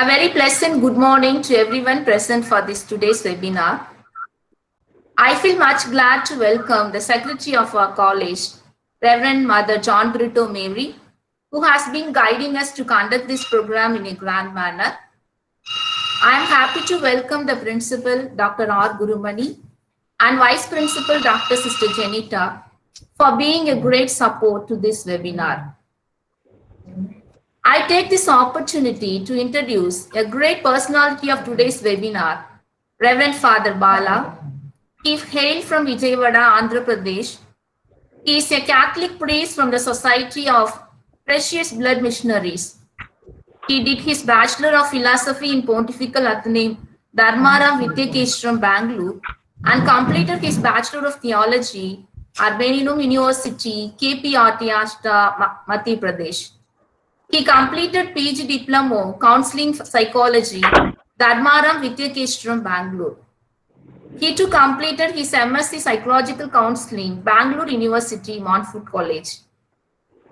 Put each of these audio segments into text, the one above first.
A very pleasant good morning to everyone present for this today's webinar. I feel much glad to welcome the Secretary of our college, Reverend Mother John Brito Mary, who has been guiding us to conduct this program in a grand manner. I am happy to welcome the Principal, Dr. R. Gurumani, and Vice Principal, Dr. Sister Janita, for being a great support to this webinar. I take this opportunity to introduce a great personality of today's webinar, Reverend Father Bala. He hails from Vijayawada, Andhra Pradesh. He is a Catholic priest from the Society of Precious Blood Missionaries. He did his Bachelor of Philosophy in Pontifical Athenaeum, Dharmaram Vidyakeshwaram, Bangalore, and completed his Bachelor of Theology at Arboretum University, KPRT, Ashta, Madhya Pradesh. He completed PG Diploma Counseling Psychology, Dharmaram Vidyakeshwaram, Bangalore. He too completed his MSc Psychological Counseling, Bangalore University, Montfort College.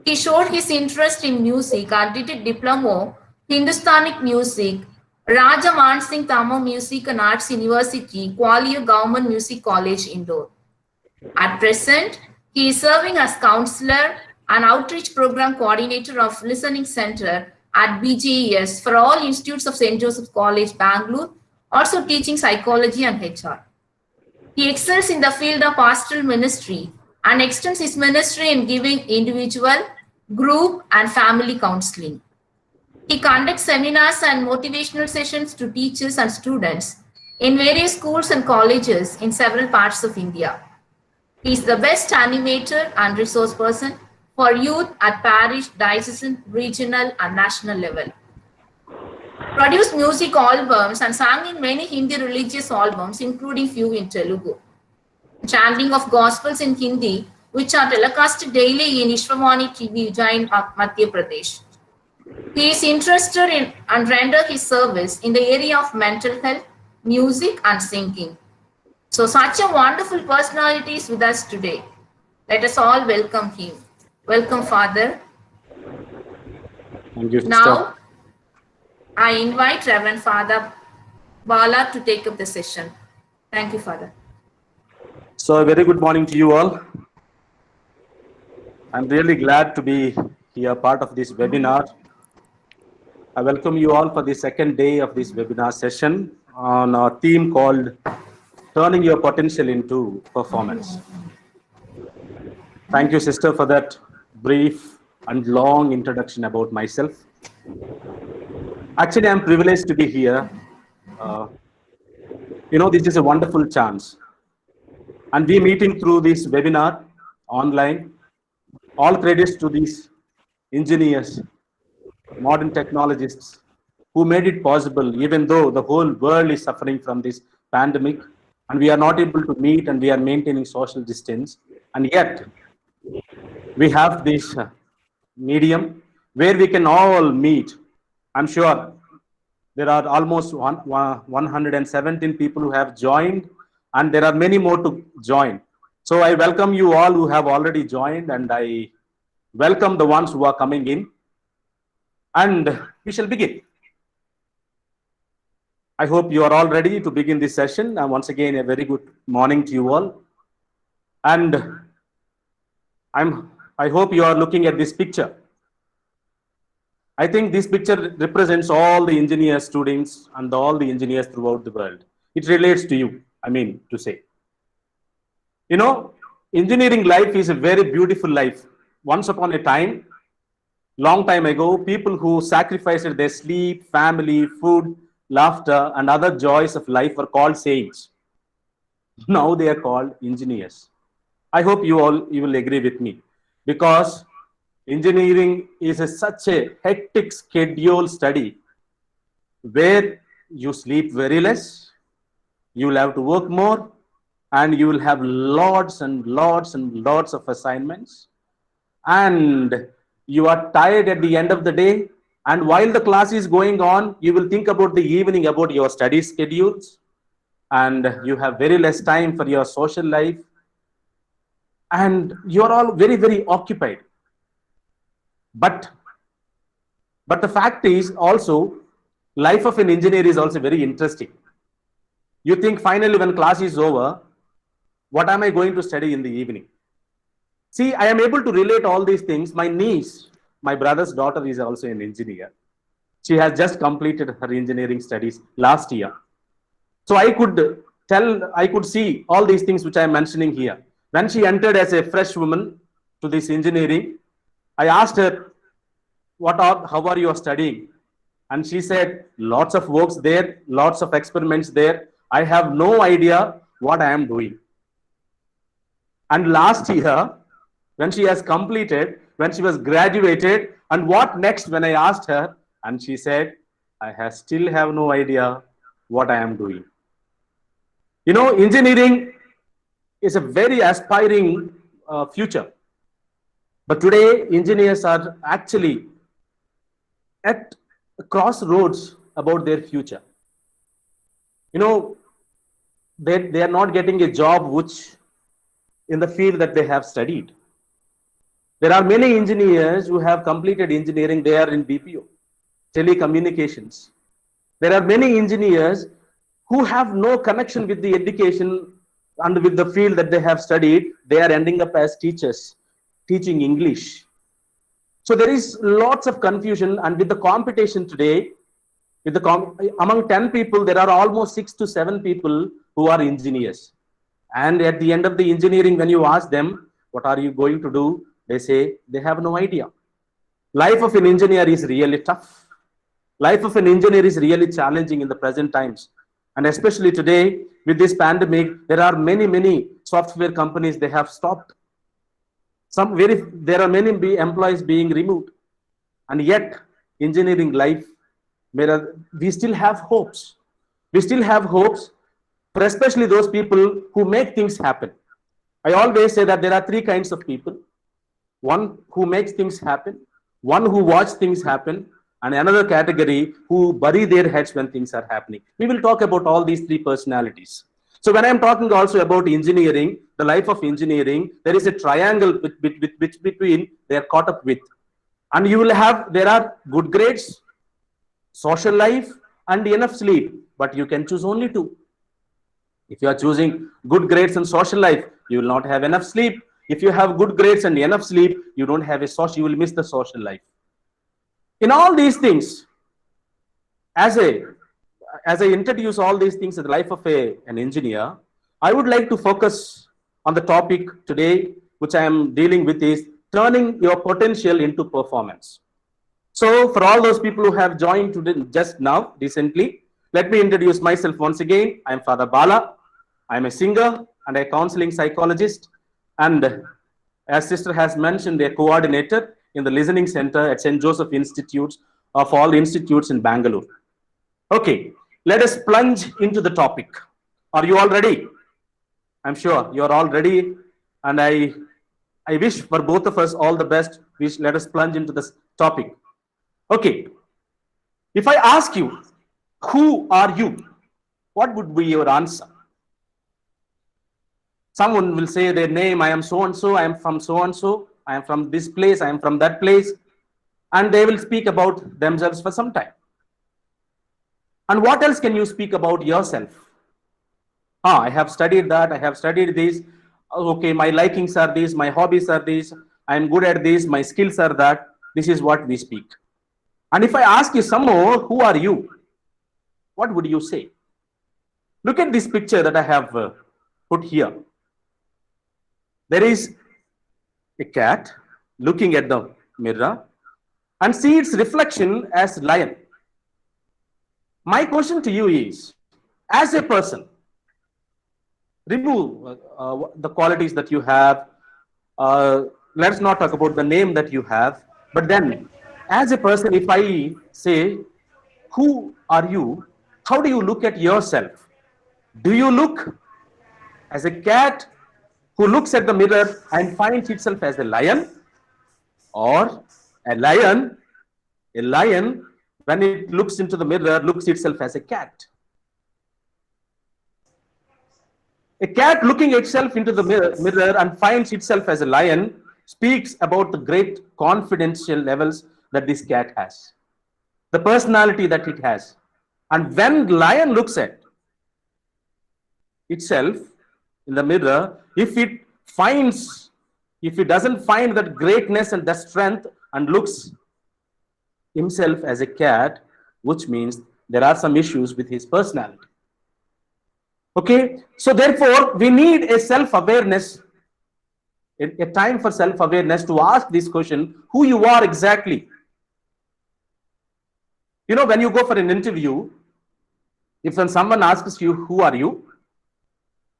He showed his interest in music and did a Diploma Hindustanic Music, Raja Man Singh Tamil Music and Arts University, Gwalior Government Music College, Indore. At present, he is serving as counselor and outreach program coordinator of Listening Center at BGES for all institutes of St. Joseph College, Bangalore, also teaching psychology and HR. He excels in the field of pastoral ministry and extends his ministry in giving individual, group, and family counseling. He conducts seminars and motivational sessions to teachers and students in various schools and colleges in several parts of India. He is the best animator and resource person for youth at parish, diocesan, regional, and national level. Produced music albums and sang in many Hindi religious albums, including few in Telugu. Chanting of gospels in Hindi, which are telecast daily in Ishwavani TV, Ujjain, Madhya Pradesh. He is interested in and render his service in the area of mental health, music, and singing. So such a wonderful personality is with us today. Let us all welcome him. Welcome, Father. Thank you, sister. Now, I invite Reverend Father Bala to take up the session. Thank you, Father. So a very good morning to you all. I'm really glad to be here part of this webinar. I welcome you all for the second day of this webinar session on a theme called Turning Your Potential into Performance. Thank you, sister, for that brief and long introduction about myself. Actually, I'm privileged to be here. This is a wonderful chance. And we're meeting through this webinar online. All credits to these engineers, modern technologists who made it possible, even though the whole world is suffering from this pandemic and we are not able to meet and we are maintaining social distance. And yet, we have this medium where we can all meet. I'm sure there are almost 117 people who have joined, and there are many more to join. So I welcome you all who have already joined, and I welcome the ones who are coming in. And we shall begin. I hope you are all ready to begin this session. And once again, a very good morning to you all. And I hope you are looking at this picture. I think this picture represents all the engineer students and all the engineers throughout the world. It relates to you, to say. Engineering life is a very beautiful life. Once upon a time, long time ago, people who sacrificed their sleep, family, food, laughter, and other joys of life were called saints. Now they are called engineers. I hope you will agree with me, because engineering is such a hectic schedule study where you sleep very less, you will have to work more, and you will have lots and lots and lots of assignments. And you are tired at the end of the day. And while the class is going on, you will think about the evening, about your study schedules. And you have very less time for your social life. And you are all very, very occupied. But the fact is also, Life of an engineer is also very interesting. You think finally when class is over, what am I going to study in the evening? See, I am able to relate all these things. My niece, my brother's daughter, is also an engineer. She has just completed her engineering studies last year. So I could see all these things which I am mentioning here. When she entered as a fresh woman to this engineering, I asked her, how are you studying? And she said, lots of works there, lots of experiments there. I have no idea what I am doing. And last year, when she has completed, when she was graduated, and what next when I asked her, and she said, still have no idea what I am doing. You know, engineering is a very aspiring future. But today, engineers are actually at crossroads about their future. You know, they are not getting a job which in the field that they have studied. There are many engineers who have completed engineering. They are in BPO, telecommunications. There are many engineers who have no connection with the education and with the field that they have studied. They are ending up as teachers, teaching English. So there is lots of confusion, and with the competition today, among 10 people, there are almost 6 to 7 people who are engineers. And at the end of the engineering, when you ask them, what are you going to do? They say they have no idea. Life of an engineer is really tough. Life of an engineer is really challenging in the present times. And especially today, with this pandemic, there are many software companies, they have stopped. There are many employees being removed. And yet, engineering life, we still have hopes. We still have hopes for especially those people who make things happen. I always say that there are 3 kinds of people. One who makes things happen, one who watch things happen, and another category who bury their heads when things are happening. We will talk about all these 3 personalities. So when I'm talking also about engineering, the life of engineering, there is a triangle between they are caught up with. And there are good grades, social life, and enough sleep, but you can choose only 2. If you are choosing good grades and social life, you will not have enough sleep. If you have good grades and enough sleep, you don't have you will miss the social life. In all these things, as I introduce all these things in the life of an engineer, I would like to focus on the topic today, which I am dealing with, is turning your potential into performance. So for all those people who have joined today just now, recently, let me introduce myself once again. I am Father Bala. I am a singer and a counseling psychologist, and as sister has mentioned, a coordinator in the listening center at St. Joseph Institute of all institutes in Bangalore. Okay, let us plunge into the topic. Are you all ready? I'm sure you are all ready, and I wish for both of us all the best. Let us plunge into this topic. Okay, if I ask you, who are you? What would be your answer? Someone will say their name, I am so and so, I am from so and so, I am from this place, I am from that place, and they will speak about themselves for some time. And what else can you speak about yourself? I have studied that, I have studied this, okay, my likings are these, my hobbies are these, I am good at this, my skills are that. This is what we speak. And if I ask you some more, who are you? What would you say? Look at this picture that I have put here. There is a cat looking at the mirror and see its reflection as lion. My question to you is, as a person, remove the qualities that you have. Let's not talk about the name that you have, but then as a person, if I say, who are you? How do you look at yourself? Do you look as a cat who looks at the mirror and finds itself as a lion? Or a lion, when it looks into the mirror, looks itself as a cat? A cat looking itself into the mirror and finds itself as a lion speaks about the great confidential levels that this cat has, the personality that it has. And when lion looks at itself in the mirror, if it doesn't find that greatness and that strength and looks himself as a cat, which means there are some issues with his personality. Okay, so therefore we need a self-awareness, a time for self-awareness to ask this question, who you are exactly. You know, when you go for an interview, if when someone asks you, who are you,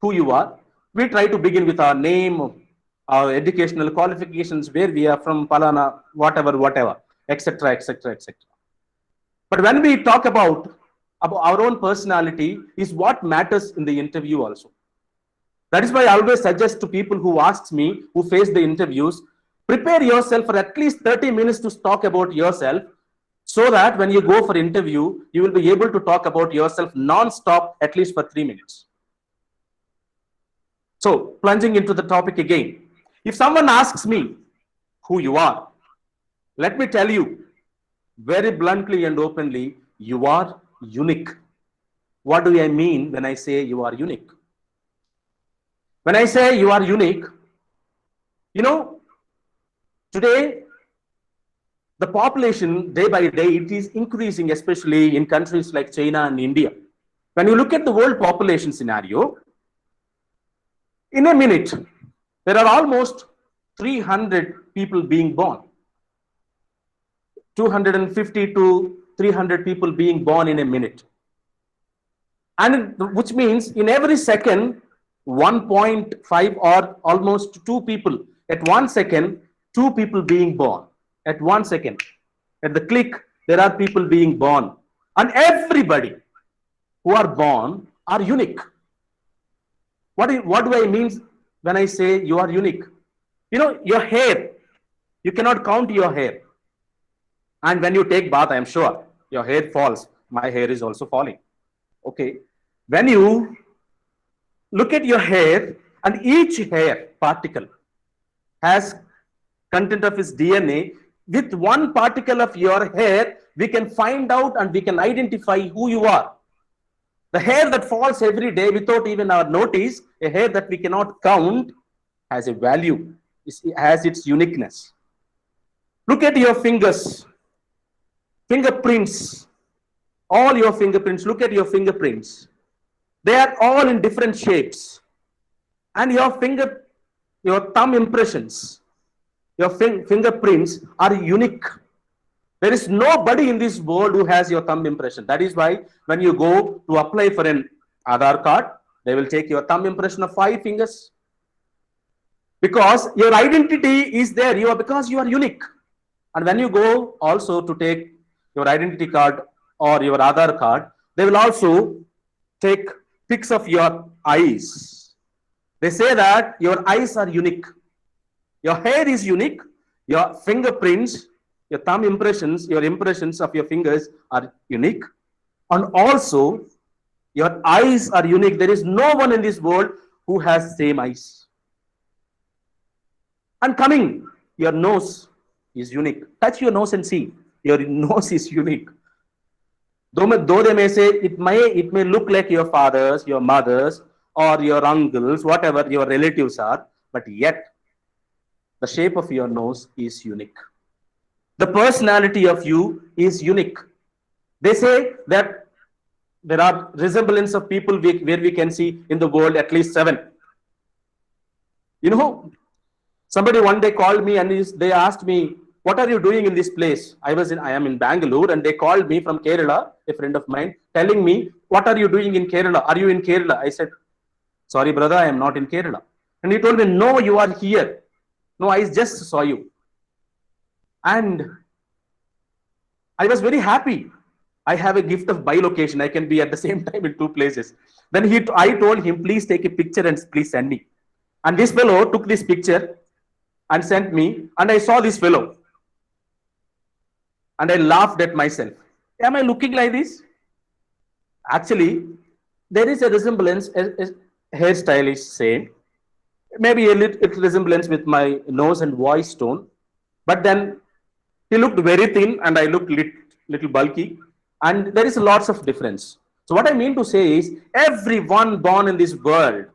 who you are, we try to begin with our name, our educational qualifications, where we are from, Palana, whatever, etc., etc., etc. But when we talk about our own personality is what matters in the interview also. That is why I always suggest to people who ask me, who face the interviews, prepare yourself for at least 30 minutes to talk about yourself, so that when you go for interview, you will be able to talk about yourself non-stop at least for 3 minutes. So, plunging into the topic again, if someone asks me who you are, let me tell you very bluntly and openly, you are unique. What do I mean when I say you are unique? When I say you are unique, you know, today the population day by day, it is increasing, especially in countries like China and India. When you look at the world population scenario, in a minute, there are almost 300 people being born. 250 to 300 people being born in a minute. And which means in every second, 1.5 or almost 2 people. At 1 second, 2 people being born. At 1 second. At the click, there are people being born. And everybody who are born are unique. What do I mean when I say you are unique? You know, your hair, you cannot count your hair. And when you take bath, I am sure your hair falls. My hair is also falling. Okay. When you look at your hair, and each hair particle has content of its DNA, with one particle of your hair, we can find out and we can identify who you are. The hair that falls every day without even our notice, a hair that we cannot count, has a value, has its uniqueness. Look at your fingers, fingerprints, all your fingerprints, look at your fingerprints. They are all in different shapes. And your thumb impressions, your fingerprints are unique. There is nobody in this world who has your thumb impression. That is why when you go to apply for an Aadhaar card, they will take your thumb impression of 5 fingers. Because your identity is there, because you are unique. And when you go also to take your identity card or your Aadhaar card, they will also take pics of your eyes. They say that your eyes are unique. Your hair is unique. Your fingerprints, your thumb impressions, your impressions of your fingers are unique. And also, your eyes are unique. There is no one in this world who has same eyes. And coming, your nose is unique. Touch your nose and see. Your nose is unique. Though they may say it may look like your fathers, your mothers, or your uncles, whatever your relatives are, but yet the shape of your nose is unique. The personality of you is unique. They say that there are resemblance of people where we can see in the world at least 7. You know, somebody one day called me and they asked me, what are you doing in this place? I am in Bangalore, and they called me from Kerala, a friend of mine, telling me, what are you doing in Kerala? Are you in Kerala? I said, sorry, brother, I am not in Kerala. And he told me, no, you are here. No, I just saw you. And I was very happy. I have a gift of bilocation. I can be at the same time in 2 places. Then I told him, please take a picture and please send me. And this fellow took this picture and sent me, and I saw this fellow. And I laughed at myself. Am I looking like this? Actually, there is a resemblance. Hairstyle is same. Maybe a little resemblance with my nose and voice tone. But then he looked very thin and I looked little bulky. And there is lots of difference. So what I mean to say is, everyone born in this world,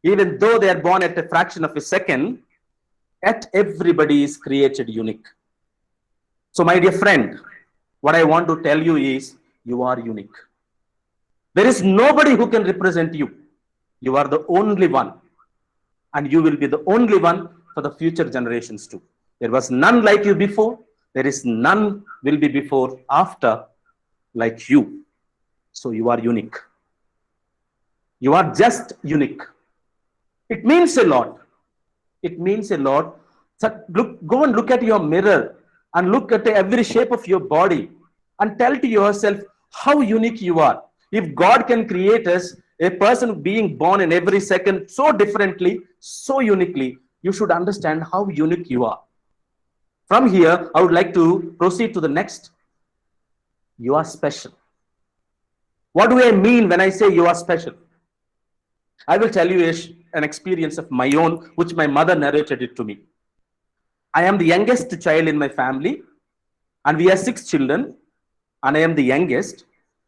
even though they are born at a fraction of a second, yet everybody is created unique. So my dear friend, what I want to tell you is, you are unique. There is nobody who can represent you. You are the only one, and you will be the only one for the future generations too. There was none like you before. There is none will be before, after, like you. So you are unique. You are just unique. It means a lot. It means a lot. So go and look at your mirror and look at every shape of your body and tell to yourself how unique you are. If God can create us, a person being born in every second so differently, so uniquely, you should understand how unique you are. From here, I would like to proceed to the next. You are special. What do I mean when I say you are special? I will tell you an experience of my own, which my mother narrated it to me. I am the youngest child in my family, and we are 6 children, and I am the youngest.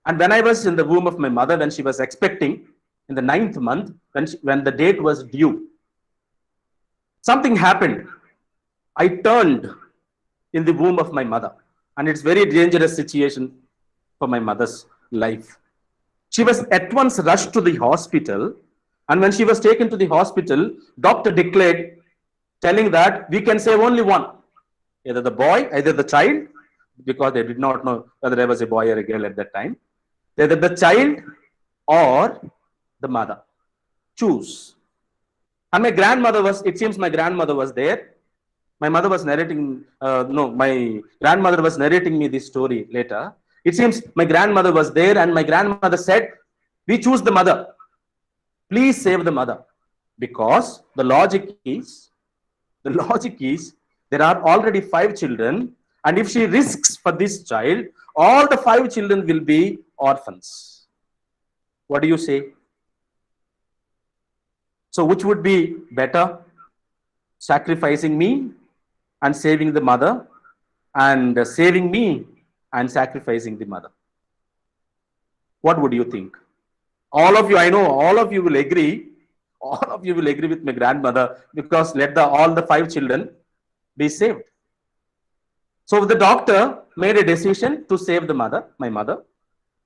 And when I was in the womb of my mother, when she was expecting, in the 9th month, when the date was due, something happened. I turned in the womb of my mother, and it's very dangerous situation for my mother's life. She was at once rushed to the hospital, and when she was taken to the hospital, doctor declared, telling that we can save only one, either the boy, either the child, because they did not know whether I was a boy or a girl at that time, either the child or the mother. Choose. And my grandmother was, it seems my grandmother was there. My mother was narrating, my grandmother was narrating me this story later. It seems my grandmother was there, and my grandmother said, we choose the mother. Please save the mother. Because the logic is, there are already 5 children, and if she risks for this child, all the 5 children will be orphans. What do you say? So which would be better? Sacrificing me and saving the mother, and saving me and sacrificing the mother? What would you think? All of you, I know all of you will agree. All of you will agree with my grandmother, because let all the 5 children be saved. So the doctor made a decision to save the mother, my mother,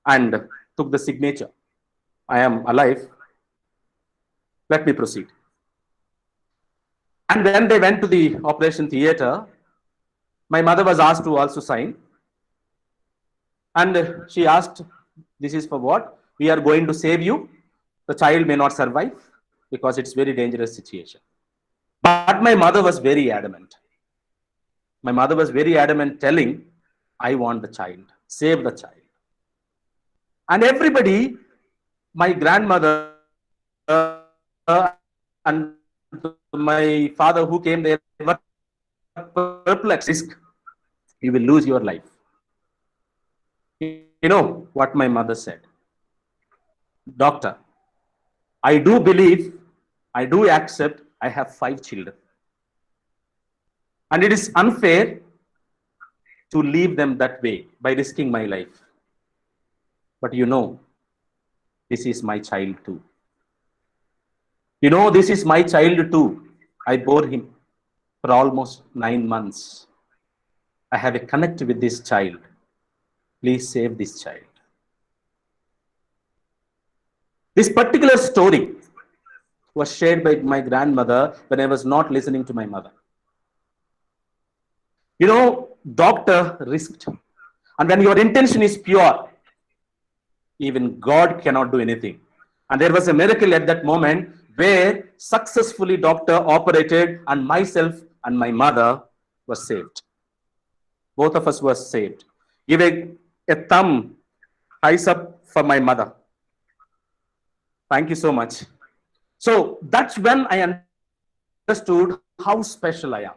and took the signature. I am alive. Let me proceed. And when they went to the operation theater, my mother was asked to also sign. And she asked, this is for what? We are going to save you. The child may not survive because it's very dangerous situation. But my mother was very adamant. My mother was very adamant, telling, I want the child. Save the child. And everybody, my grandmother and my father who came there, were perplexed. You will lose your life. You know what my mother said? Doctor, I do believe, I do accept, I have 5 children. And it is unfair to leave them that way by risking my life. But you know, this is my child too. You know, this is my child too. I bore him for almost 9 months. I have a connect with this child. Please save this child. This particular story was shared by my grandmother when I was not listening to my mother. You know, doctor risked. And when your intention is pure, even God cannot do anything. And there was a miracle at that moment where successfully doctor operated, and myself and my mother were saved. Both of us were saved. Give a thumb, eyes up for my mother. Thank you so much. So that's when I understood how special I am.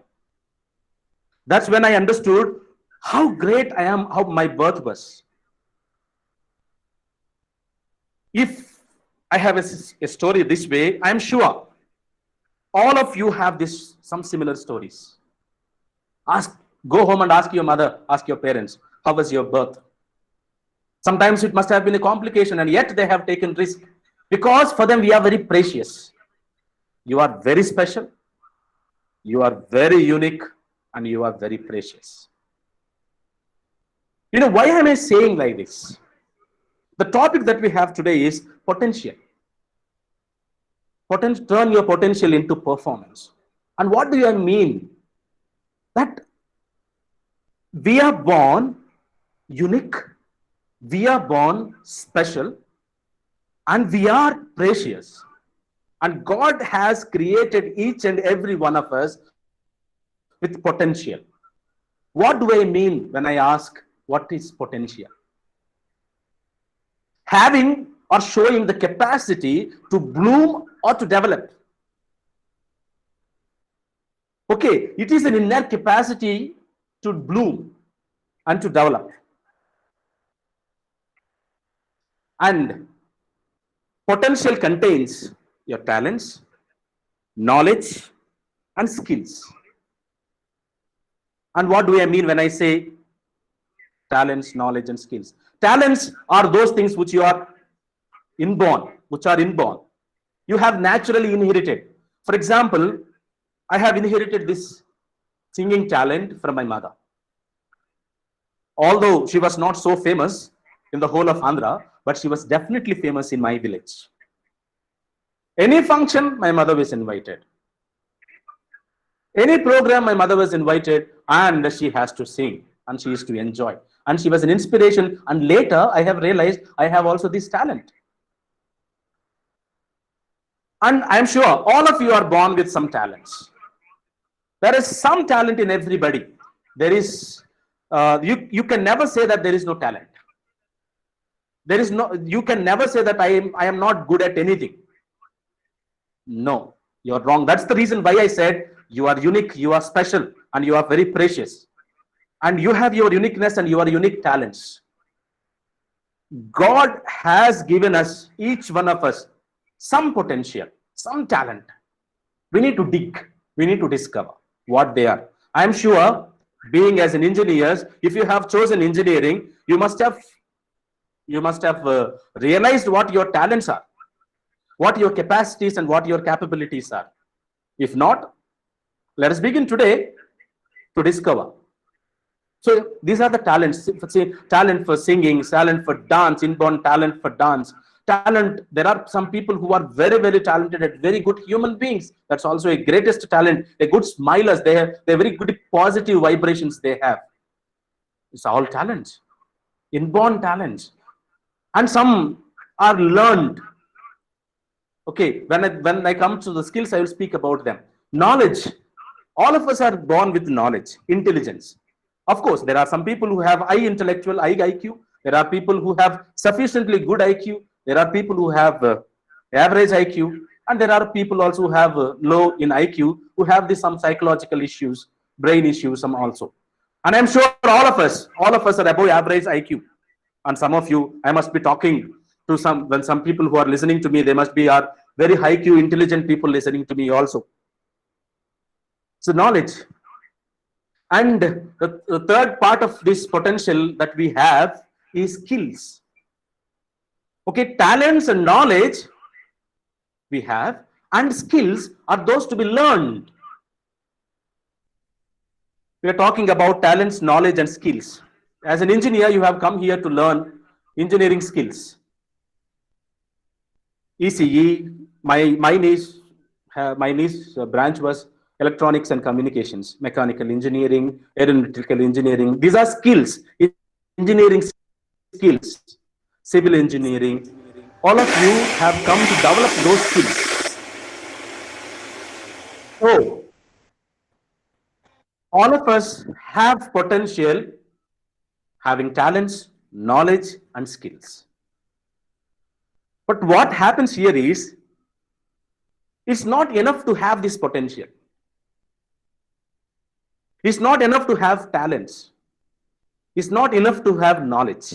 That's when I understood how great I am, how my birth was. If I have a story this way, I am sure all of you have some similar stories. Go home and ask your mother, ask your parents, how was your birth? Sometimes it must have been a complication, and yet they have taken risk, because for them we are very precious. You are very special, you are very unique, and you are very precious. You know, why am I saying like this? The topic that we have today is potential. Turn your potential into performance. And what do I mean? That we are born unique, we are born special, and we are precious. And God has created each and every one of us with potential. What do I mean when I ask what is potential? Having or showing the capacity to bloom or to develop. Okay, it is an inner capacity to bloom and to develop. And potential contains your talents, knowledge, and skills. And what do I mean when I say talents, knowledge, and skills? Talents are those things which you are inborn, You have naturally inherited. For example, I have inherited this singing talent from my mother. Although she was not so famous in the whole of Andhra, but she was definitely famous in my village. Any function, my mother was invited. Any program, my mother was invited, and she has to sing, and she used to enjoy. And she was an inspiration. And later, I have realized I have also this talent. And I'm sure all of you are born with some talents. There is some talent in everybody. There is, you can never say that there is no talent. There is no, you can never say that I am not good at anything. No, you're wrong. That's the reason why I said you are unique, you are special, and you are very precious. And you have your uniqueness and your unique talents. God has given us, each one of us, some potential, some talent. We need to dig, we need to discover what they are. I'm sure, being as an engineer, if you have chosen engineering, you must have realized what your talents are, what your capacities and what your capabilities are. If not, let us begin today to discover. So these are the talents. Talent for singing, talent for dance, inborn talent for dance. Talent, there are some people who are very, very talented and very good human beings. That's also a greatest talent. They're good smilers. They're very good positive vibrations they have. It's all talents, inborn talents. And some are learned. Okay, when I come to the skills, I will speak about them. Knowledge. All of us are born with knowledge, intelligence. Of course, there are some people who have high intellectual, high IQ. There are people who have sufficiently good IQ. There are people who have average IQ. And there are people also who have low in IQ, who have some psychological issues, brain issues, some also. And I'm sure all of us are above average IQ. And some of you, I must be talking to some people who are listening to me, they must be are very high IQ, intelligent people listening to me also. So knowledge. And the third part of this potential that we have is skills. Okay, talents and knowledge we have, and skills are those to be learned. We are talking about talents, knowledge, and skills. As an engineer, you have come here to learn engineering skills. ECE, my niche branch was electronics and communications, mechanical engineering, aeronautical engineering. These are skills, engineering skills, civil engineering. All of you have come to develop those skills. So, all of us have potential, having talents, knowledge, and skills. But what happens here is, it's not enough to have this potential. It's not enough to have talents. It's not enough to have knowledge.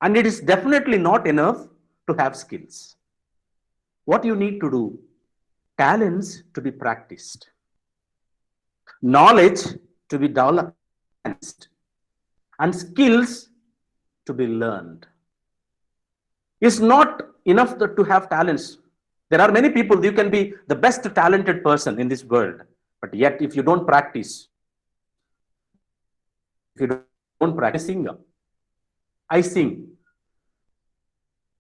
And it is definitely not enough to have skills. What you need to do, talents to be practiced, knowledge to be developed, and skills to be learned. It's not enough to have talents. There are many people, you can be the best talented person in this world, but yet if you don't practice, if you don't practice, singer. I sing.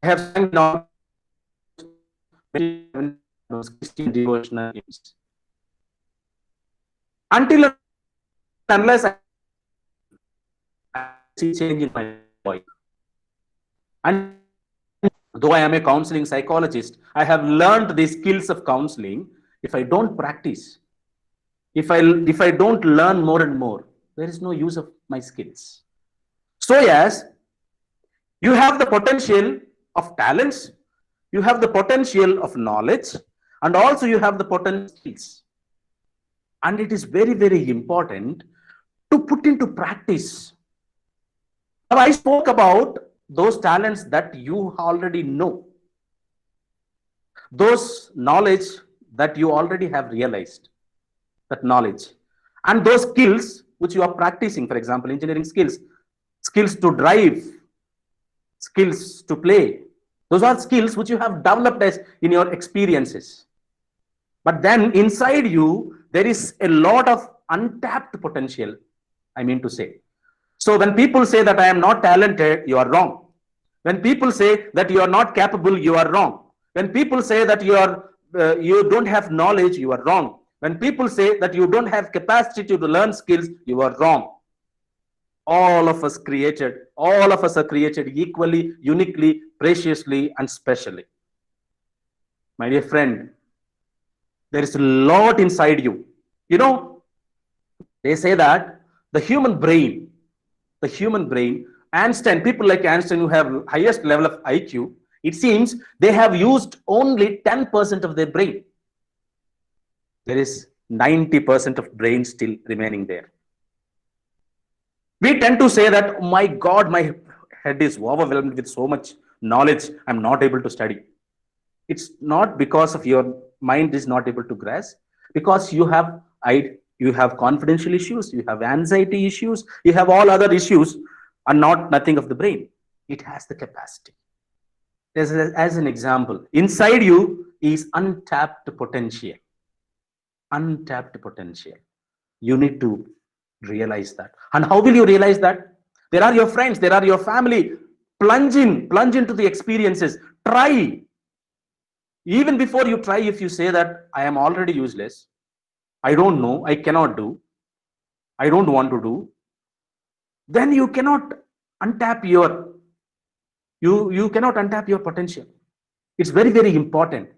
I have sung now those Christian devotional hymns. Until unless I see change in my voice. And though I am a counseling psychologist, I have learned the skills of counseling. If I don't practice, if I don't learn more and more, there is no use of my skills. So yes, you have the potential of talents, you have the potential of knowledge, and also you have the potential skills. And it is very, very important to put into practice. Now, I spoke about those talents that you already know, those knowledge that you already have realized, that knowledge, and those skills which you are practicing, for example, engineering skills, skills to drive, skills to play. Those are skills which you have developed as in your experiences. But then inside you, there is a lot of untapped potential, I mean to say. So when people say that I am not talented, you are wrong. When people say that you are not capable, you are wrong. When people say that you don't have knowledge, you are wrong. When people say that you don't have capacity to learn skills, you are wrong. All of us are created equally, uniquely, preciously, and specially. My dear friend, there is a lot inside you. You know, they say that the human brain, Einstein, people like Einstein who have highest level of IQ, it seems they have used only 10% of their brain. There is 90% of brain still remaining there. We tend to say that, oh my God, my head is overwhelmed with so much knowledge, I'm not able to study. It's not because of your mind is not able to grasp, because you have confidential issues, you have anxiety issues, you have all other issues, and nothing of the brain. It has the capacity. As an example, inside you is untapped potential. Untapped potential. You need to realize that. And how will you realize that? There are your friends, there are your family. Plunge into the experiences. Try. Even before you try, if you say that I am already useless, I don't know, I cannot do, I don't want to do, then you cannot untap your potential. It's very, very important.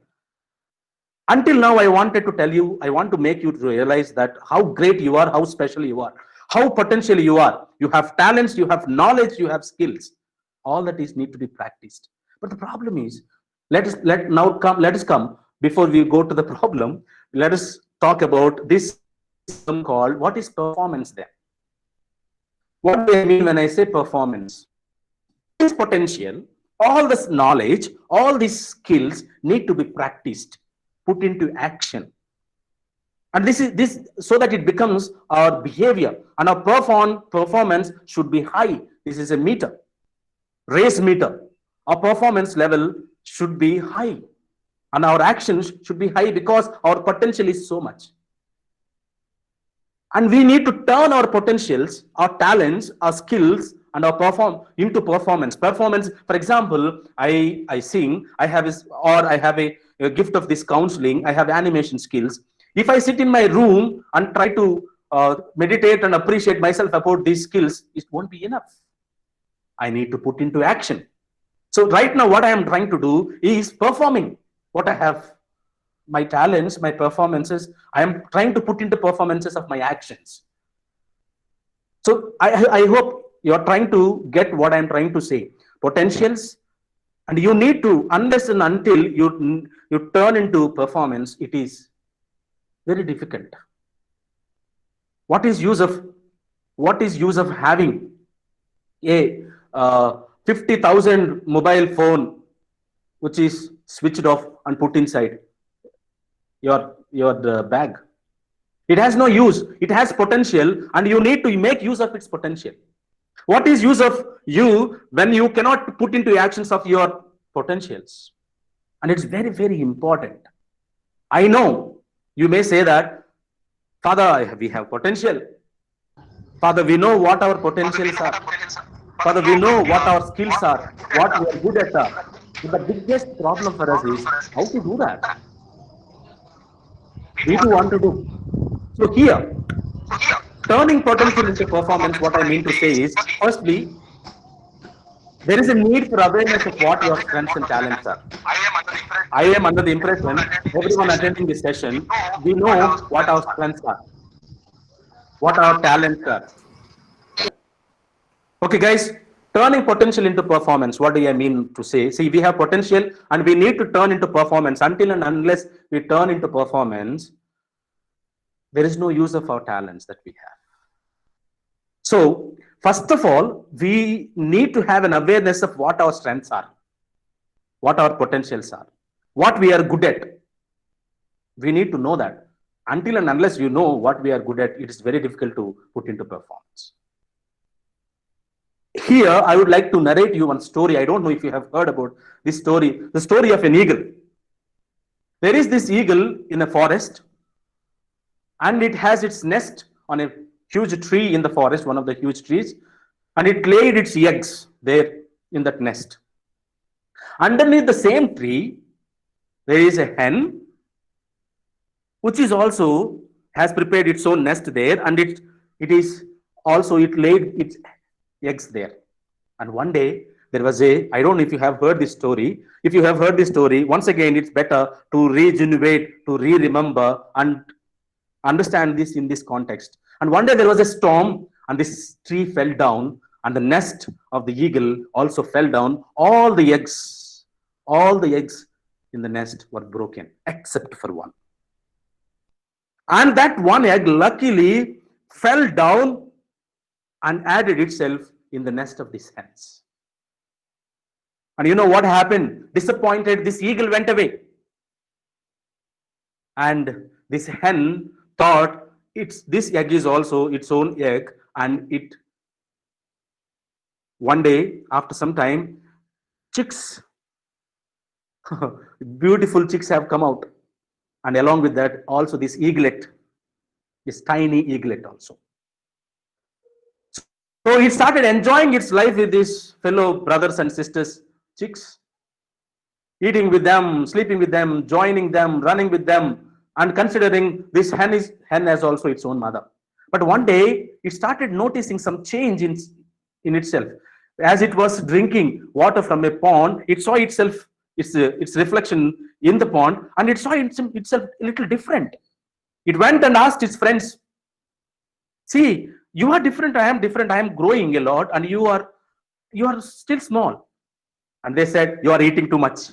Until now, I wanted to tell you, I want to make you realize that how great you are, how special you are, how potential you are. You have talents, you have knowledge, you have skills. All that is need to be practiced. But the problem is, let us come before we go to the problem. Let us talk about this called, what is performance then? What do I mean when I say performance? This potential, all this knowledge, all these skills need to be practiced, put into action. And this so that it becomes our behavior, and our performance should be high. This is a meter, race meter. Our performance level should be high, and our actions should be high because our potential is so much. And we need to turn our potentials, our talents, our skills, and our into performance. Performance, for example, I sing, I have a gift of this counseling, I have animation skills. If I sit in my room and try to meditate and appreciate myself about these skills, it won't be enough. I need to put into action. So right now, what I am trying to do is performing what I have, my talents, my performances. I am trying to put into performances of my actions. So I hope you are trying to get what I am trying to say. Potentials, and you need to, unless and until you turn into performance, it is very difficult. What is use of having a 50,000 mobile phone which is switched off and put inside your bag? It has no use. It has potential, and you need to make use of its potential. What is use of you when you cannot put into actions of your potentials? And it's very, very important. I know you may say that, Father, we have potential. Father, we know what our potentials are. Father, we know what our skills are, what we are good at. But the biggest problem for us is how to do that. We do want to do. So here, turning potential into performance, what I mean to say is, firstly, there is a need for awareness of what your strengths and talents are. I am under the impression, everyone attending this session, we know what our strengths are, what our talents are. Okay, guys, turning potential into performance. What do I mean to say? See, we have potential and we need to turn into performance. Until and unless we turn into performance, there is no use of our talents that we have. So, first of all, we need to have an awareness of what our strengths are, what our potentials are, what we are good at. We need to know that. Until and unless you know what we are good at, it is very difficult to put into performance. Here, I would like to narrate you one story. I don't know if you have heard about this story, the story of an eagle. There is this eagle in a forest, and it has its nest on a huge tree in the forest, one of the huge trees, and it laid its eggs there in that nest. Underneath the same tree, there is a hen, which is also has prepared its own nest there, and it laid its eggs there. And one day there was I don't know if you have heard this story. If you have heard this story, once again, it's better to regenerate, to remember and understand this in this context. And one day there was a storm and this tree fell down and the nest of the eagle also fell down. All the eggs in the nest were broken except for one. And that one egg luckily fell down and added itself in the nest of these hens. And you know what happened? Disappointed, this eagle went away. And this hen thought this egg is also its own egg, and one day, after some time, chicks, beautiful chicks have come out. And along with that, also this eaglet, this tiny eaglet also. So it started enjoying its life with these fellow brothers and sisters, chicks, eating with them, sleeping with them, joining them, running with them, and considering this hen has also its own mother. But one day, it started noticing some change in itself. As it was drinking water from a pond, it saw itself, its reflection in the pond, and it saw itself a little different. It went and asked its friends, see, you are different, I am different, I am growing a lot, and you are still small. And they said, you are eating too much.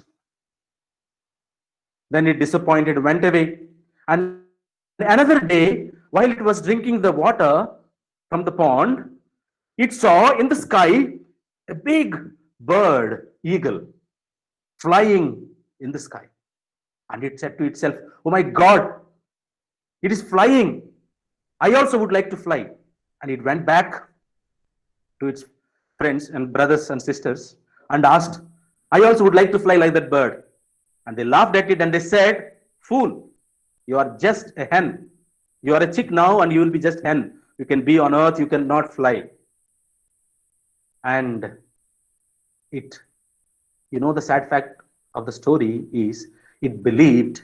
Then it disappointed, went away. And another day, while it was drinking the water from the pond, it saw in the sky a big bird, eagle, flying in the sky. And it said to itself, oh my God, it is flying. I also would like to fly. And it went back to its friends and brothers and sisters and asked, I also would like to fly like that bird. And they laughed at it and they said, fool, you are just a hen. You are a chick now and you will be just hen. You can be on earth, you cannot fly. And the sad fact of the story is it believed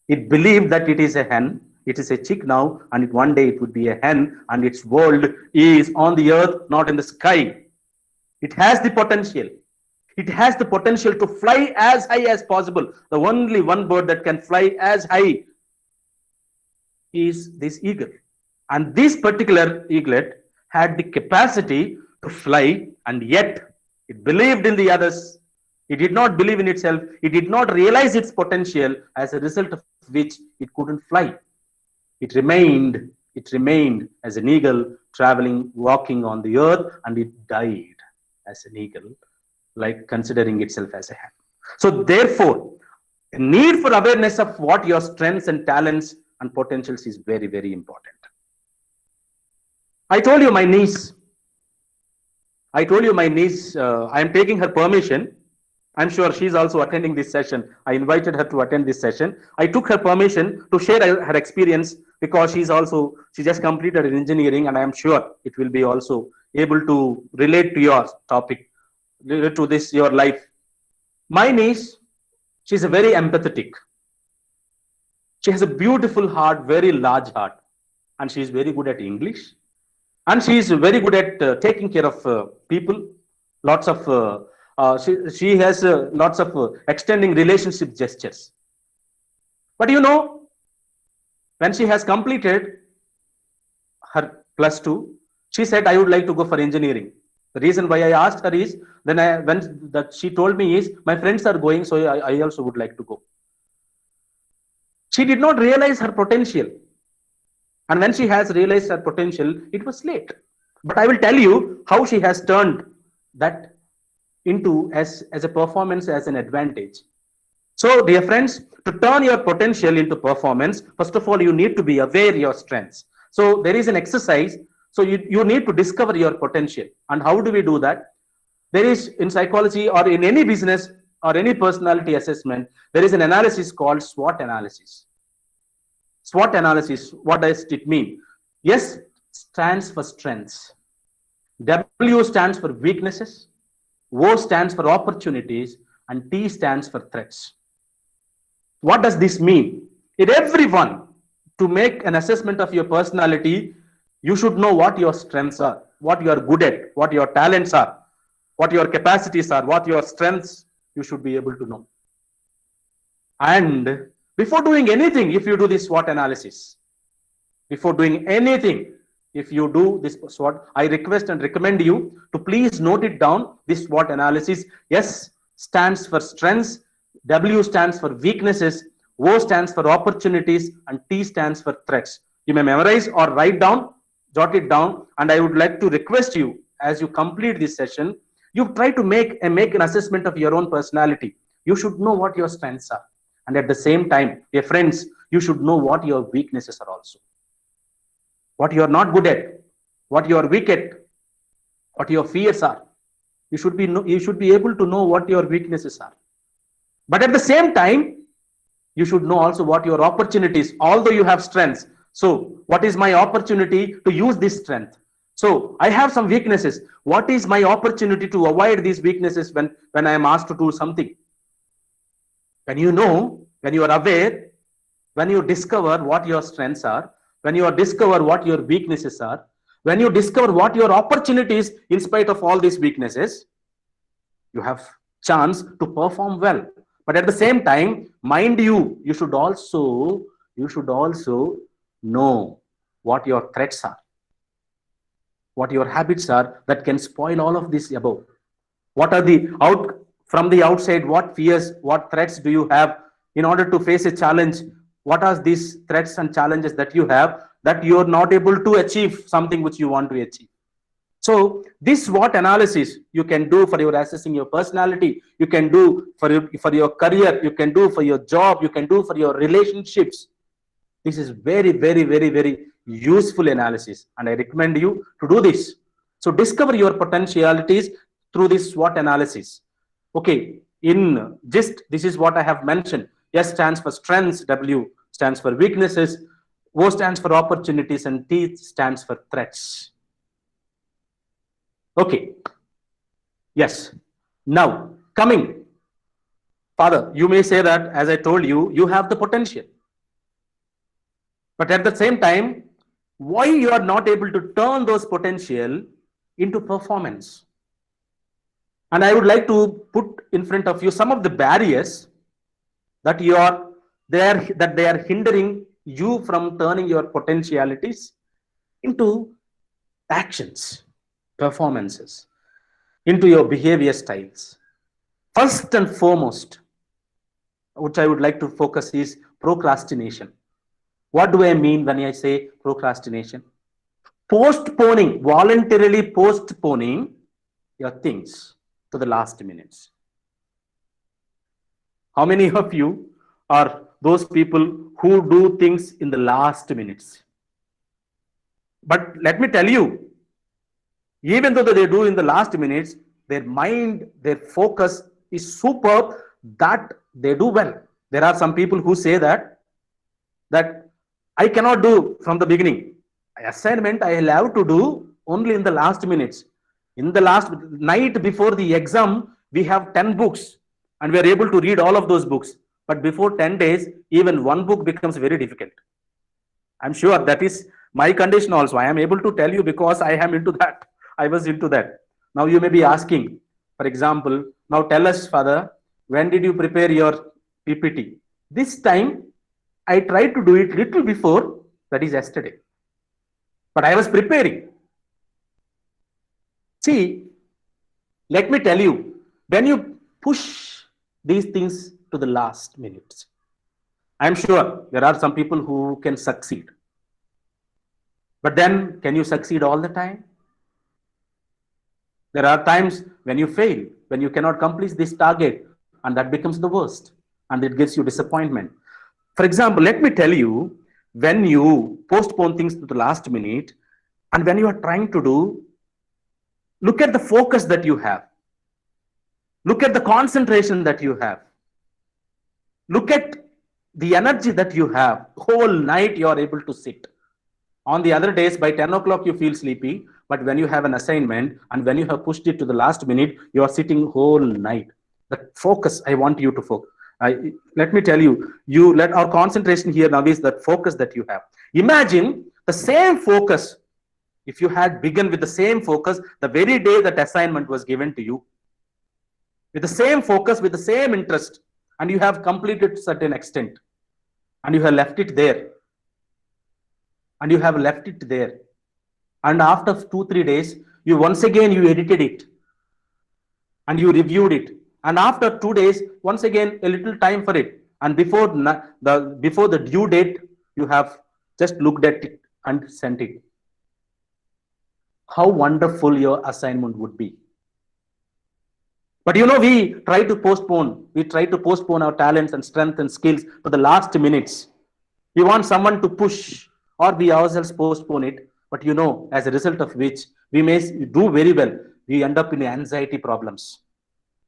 that it is a hen. It is a chick now, and one day it would be a hen, and its world is on the earth, not in the sky. It has the potential. It has the potential to fly as high as possible. The only one bird that can fly as high is this eagle. And this particular eaglet had the capacity to fly, and yet it believed in the others. It did not believe in itself. It did not realize its potential, as a result of which it couldn't fly. It remained as an eagle traveling, walking on the earth, and it died as an eagle, like considering itself as a hen. So therefore, a need for awareness of what your strengths and talents and potentials is very, very important. I told you my niece, I told you my niece, I am taking her permission. I'm sure she's also attending this session. I invited her to attend this session. I took her permission to share her experience because she just completed an engineering, and I am sure it will be also able to relate to your topic, relate to this, your life. My niece, she's a very empathetic. She has a beautiful heart, very large heart, and she is very good at English, and she is very good at taking care of people. Lots of she has lots of extending relationship gestures. But you know, when she has completed her plus two, she said, "I would like to go for engineering." The reason why I asked her is, when that she told me is, my friends are going, so I also would like to go. She did not realize her potential. And when she has realized her potential, it was late. But I will tell you how she has turned that into as a performance, as an advantage. So, dear friends, to turn your potential into performance, first of all, you need to be aware your strengths. So, there is an exercise. So, you need to discover your potential. And how do we do that? There is, in psychology or in any business or any personality assessment, there is an analysis called SWOT analysis. SWOT analysis, what does it mean? S stands for strengths. W stands for weaknesses. O stands for opportunities. And T stands for threats. What does this mean? In everyone, to make an assessment of your personality, you should know what your strengths are, what you are good at, what your talents are, what your capacities are, what your strengths you should be able to know. And before doing anything, if you do this SWOT analysis, before doing anything, if you do this SWOT, I request and recommend you to please note it down, this SWOT analysis. S stands for strengths, W stands for weaknesses, O stands for opportunities, and T stands for threats. You may memorize or write down, jot it down, and I would like to request you, as you complete this session, you try to make an assessment of your own personality. You should know what your strengths are. And at the same time, dear friends, you should know what your weaknesses are also. What you are not good at, what you are weak at, what your fears are. You should be able to know what your weaknesses are. But at the same time, you should know also what your opportunities, although you have strengths. So what is my opportunity to use this strength? So I have some weaknesses. What is my opportunity to avoid these weaknesses when I am asked to do something? When you know, when you are aware, when you discover what your strengths are, when you discover what your weaknesses are, when you discover what your opportunities in spite of all these weaknesses, you have chance to perform well. But at the same time, mind you, you should also know what your threats are, what your habits are that can spoil all of this above. What are from the outside, what fears, what threats do you have in order to face a challenge? What are these threats and challenges that you have that you are not able to achieve something which you want to achieve? So this SWOT analysis you can do for your assessing your personality, you can do for your career, you can do for your job, you can do for your relationships. This is very, very, very, very useful analysis, and I recommend you to do this. So discover your potentialities through this SWOT analysis. Okay, this is what I have mentioned. S stands for strengths, W stands for weaknesses, O stands for opportunities, and T stands for threats. Okay. Yes. Now, coming. Father, you may say that, as I told you, you have the potential. But at the same time, why you are not able to turn those potential into performance? And I would like to put in front of you some of the barriers that they are hindering you from turning your potentialities into actions, performances, into your behavior styles. First and foremost, which I would like to focus is procrastination. What do I mean when I say procrastination? Postponing, voluntarily postponing your things to the last minutes. How many of you are those people who do things in the last minutes? But let me tell you, Even though they do in the last minutes, their mind, their focus is superb, that they do well. There are some people who say that I cannot do from the beginning. Assignment I will have to do only in the last minutes. In the last night before the exam, we have 10 books and we are able to read all of those books. But before 10 days, even one book becomes very difficult. I'm sure that is my condition also. I am able to tell you because I am into that. I was into that. Now you may be asking, for example, now tell us, Father, when did you prepare your PPT? This time I tried to do it little before, that is yesterday. But I was preparing. See, let me tell you, when you push these things to the last minutes, I'm sure there are some people who can succeed. But then, can you succeed all the time? There are times when you fail, when you cannot complete this target, and that becomes the worst, and it gives you disappointment. For example, let me tell you, when you postpone things to the last minute, and when you are trying to do, look at the focus that you have. Look at the concentration that you have. Look at the energy that you have. Whole night you are able to sit. On the other days, by 10 o'clock you feel sleepy, but when you have an assignment and when you have pushed it to the last minute, you are sitting whole night. The focus, I want you to focus. Let me tell you, let our concentration here now is that focus that you have. Imagine the same focus, if you had begun with the same focus the very day that assignment was given to you, with the same focus, with the same interest, and you have completed to a certain extent, and you have left it there, and you have left it there, and after 2-3 days, you once again you edited it, and you reviewed it, and after 2 days, once again a little time for it, and before the due date, you have just looked at it and sent it. How wonderful your assignment would be. But we try to postpone our talents and strength and skills to the last minutes. We want someone to push, or we ourselves postpone it. But as a result of which, we may do very well. We end up in anxiety problems.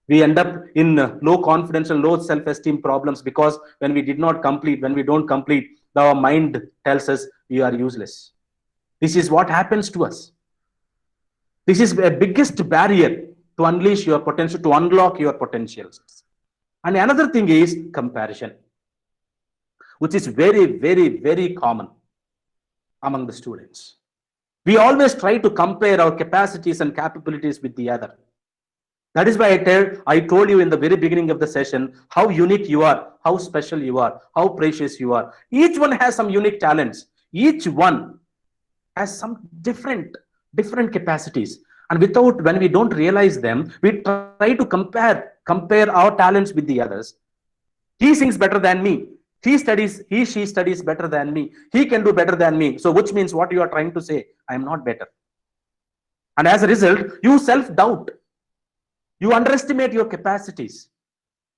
We end up in low confidence and low self-esteem problems, because when we don't complete, our mind tells us we are useless. This is what happens to us. This is the biggest barrier to unleash your potential, to unlock your potentials. And another thing is comparison, which is very, very, very common among the students. We always try to compare our capacities and capabilities with the other. That is why I told you in the very beginning of the session how unique you are, how special you are, how precious you are. Each one has some unique talents. Each one has some different capacities. And when we don't realize them, we try to compare our talents with the others. He sings better than me. She studies better than me. He can do better than me. So which means what you are trying to say, I am not better. And as a result, you self-doubt. You underestimate your capacities.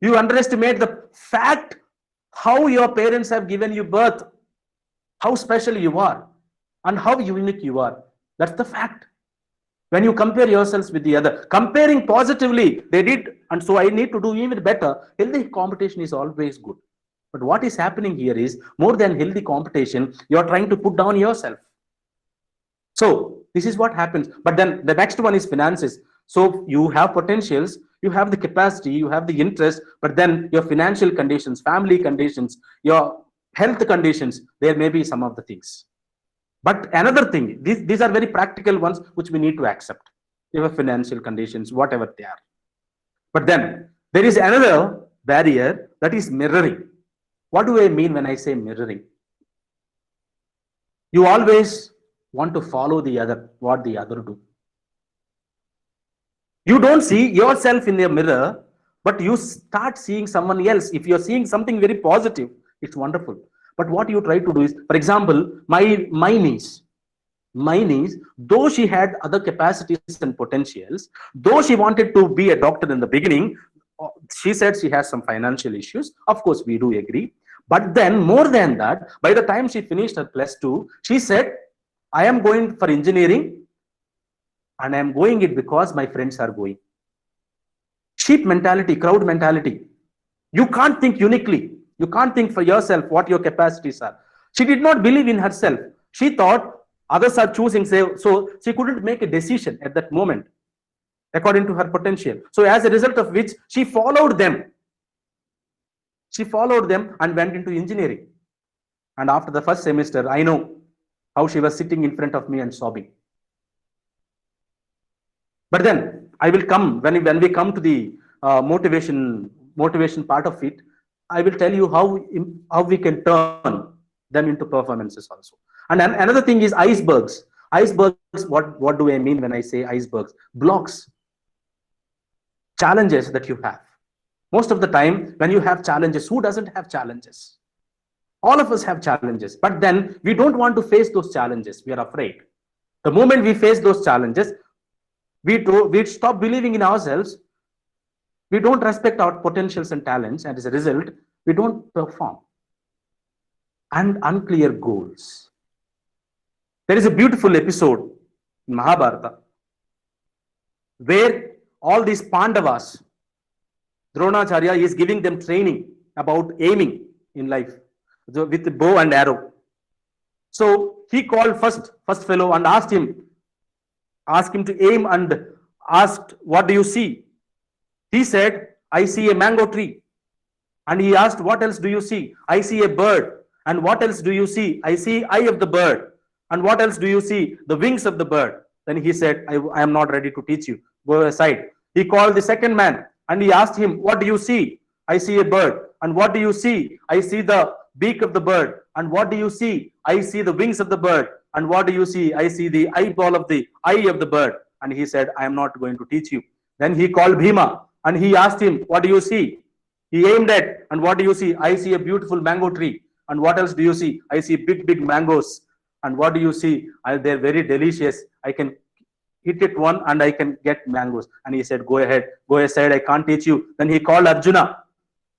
You underestimate the fact how your parents have given you birth, how special you are, and how unique you are. That's the fact. When you compare yourselves with the other, comparing positively, they did, and so I need to do even better. Healthy competition is always good. But what is happening here is, more than healthy competition, you are trying to put down yourself. So this is what happens. But then the next one is finances. So you have potentials, you have the capacity, you have the interest, but then your financial conditions, family conditions, your health conditions, there may be some of the things. But another thing, these are very practical ones which we need to accept. Your financial conditions, whatever they are. But then there is another barrier, that is mirroring. What do I mean when I say mirroring? You always want to follow the other, what the other do. You don't see yourself in the mirror, but you start seeing someone else. If you're seeing something very positive, it's wonderful. But what you try to do is, for example, my niece, though she had other capacities and potentials, though she wanted to be a doctor in the beginning, she said she has some financial issues. Of course, we do agree. But then more than that, by the time she finished her +2, she said, I am going for engineering. and I am going it because my friends are going. Sheep mentality, crowd mentality. You can't think uniquely. You can't think for yourself what your capacities are. She did not believe in herself. She thought others are choosing, so she couldn't make a decision at that moment according to her potential. So as a result of which, she followed them. She followed them and went into engineering. And after the first semester, I know how she was sitting in front of me and sobbing. But then I will come when we come to the motivation part of it. I will tell you how we can turn them into performances also. And then another thing is icebergs. Icebergs. What do I mean when I say icebergs? Blocks, challenges that you have. Most of the time, when you have challenges, who doesn't have challenges? All of us have challenges, but then we don't want to face those challenges. We are afraid. The moment we face those challenges, we stop believing in ourselves. We don't respect our potentials and talents, and as a result, we don't perform. And unclear goals. There is a beautiful episode in Mahabharata where all these Pandavas, Dronacharya is giving them training about aiming in life with the bow and arrow. So he called first fellow and asked him to aim, and asked, "What do you see?" He said, "I see a mango tree." And he asked, "What else do you see?" "I see a bird." "And what else do you see?" "I see eye of the bird." "And what else do you see?" "The wings of the bird." Then he said, I am not ready to teach you. Go aside. He called the second man and he asked him, "What do you see?" "I see a bird." "And what do you see?" "I see the beak of the bird." "And what do you see?" "I see the wings of the bird." "And what do you see?" "I see the eyeball of the eye of the bird." And he said, "I am not going to teach you." Then he called Bhima and he asked him, "What do you see?" He aimed at, "And what do you see?" "I see a beautiful mango tree." "And what else do you see?" "I see big mangoes." "And what do you see?" "They're very delicious. I can hit it one and I can get mangoes." And he said, "Go ahead, go aside, I can't teach you." Then he called Arjuna.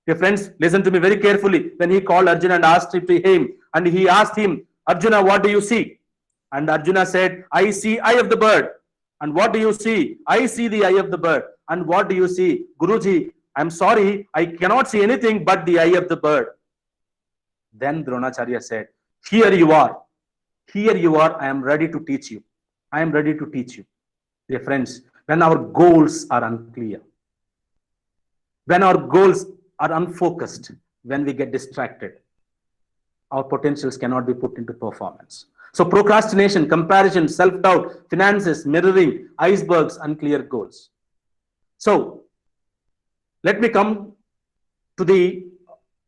Your friends, listen to me very carefully. Then he called Arjuna and asked him, and he asked him, "Arjuna, what do you see?" And Arjuna said, "I see eye of the bird." "And what do you see?" "I see the eye of the bird." "And what do you see?" "Guruji, I'm sorry, I cannot see anything but the eye of the bird." Then Dronacharya said, "Here you are. Here you are. I am ready to teach you. I am ready to teach you." Dear friends, when our goals are unclear, when our goals are unfocused, when we get distracted, our potentials cannot be put into performance. So procrastination, comparison, self-doubt, finances, mirroring, icebergs, unclear goals. So let me come to the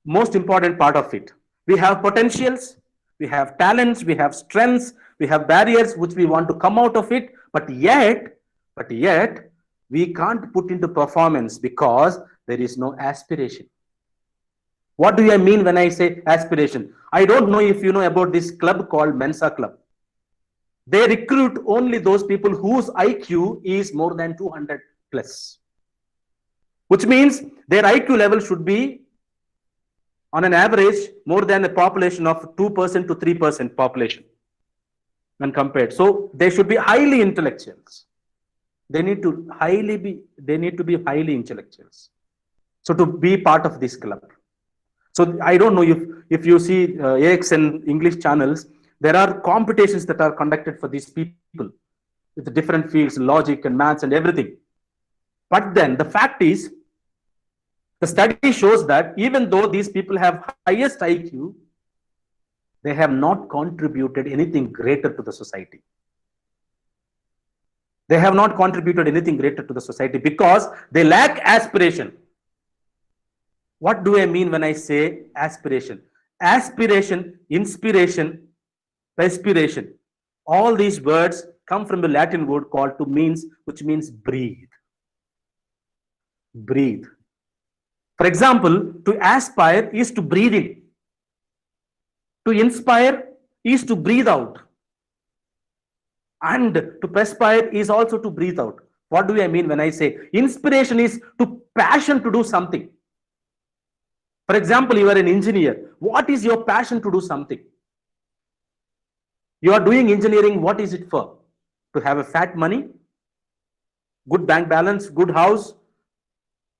most important part of it. We have potentials, we have talents, we have strengths, we have barriers which we want to come out of it, but yet we can't put into performance because there is no aspiration. What do I mean when I say aspiration? I don't know if you know about this club called Mensa Club. They recruit only those people whose IQ is more than 200 plus, which means their IQ level should be on an average more than a population of 2% to 3% population when compared. So they should be highly intellectuals. They need to be highly intellectuals. So to be part of this club. So I don't know if you see AXN English channels, there are competitions that are conducted for these people with the different fields, logic and maths and everything. But then the fact is, the study shows that even though these people have highest IQ, they have not contributed anything greater to the society. They have not contributed anything greater to the society because they lack aspiration. What do I mean when I say aspiration? Aspiration, inspiration, perspiration. All these words come from the Latin word called to means, which means breathe. Breathe. For example, to aspire is to breathe in. To inspire is to breathe out. And to perspire is also to breathe out. What do I mean when I say inspiration is to passion to do something? For example, you are an engineer. What is your passion to do something? You are doing engineering, what is it for? To have a fat money? good bank balance, good house,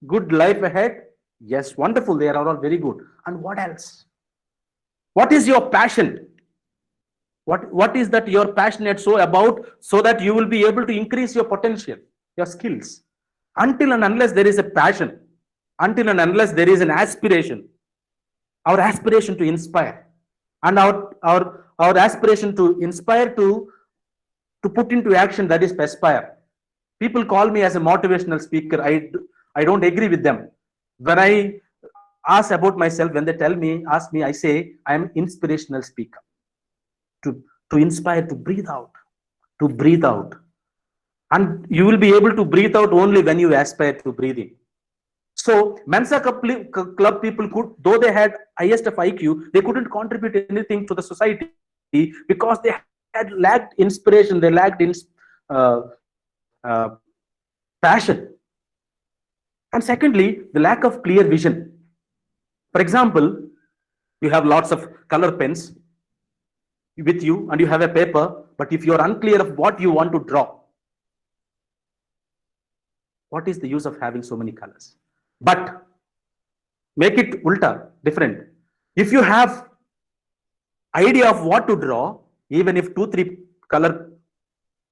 good life ahead. Yes, wonderful. They are all very good. And what else? What is your passion? What is that you're passionate so about, so that you will be able to increase your potential, your skills? Until and unless there is a passion, until and unless there is an aspiration, our aspiration to inspire, and our aspiration to inspire to put into action, that is aspire. People call me as a motivational speaker. I don't agree with them. When I ask about myself, when they ask me, I say I am inspirational speaker. To inspire, to breathe out, to breathe out. And you will be able to breathe out only when you aspire to breathe in. So Mensa Club people could, though they had highest of IQ, they couldn't contribute anything to the society because they had lacked inspiration, they lacked uh, uh, passion. And secondly, the lack of clear vision. For example, you have lots of color pens with you and you have a paper, but if you're unclear of what you want to draw, what is the use of having so many colors? But make it ulta, different. If you have idea of what to draw, even if 2-3 color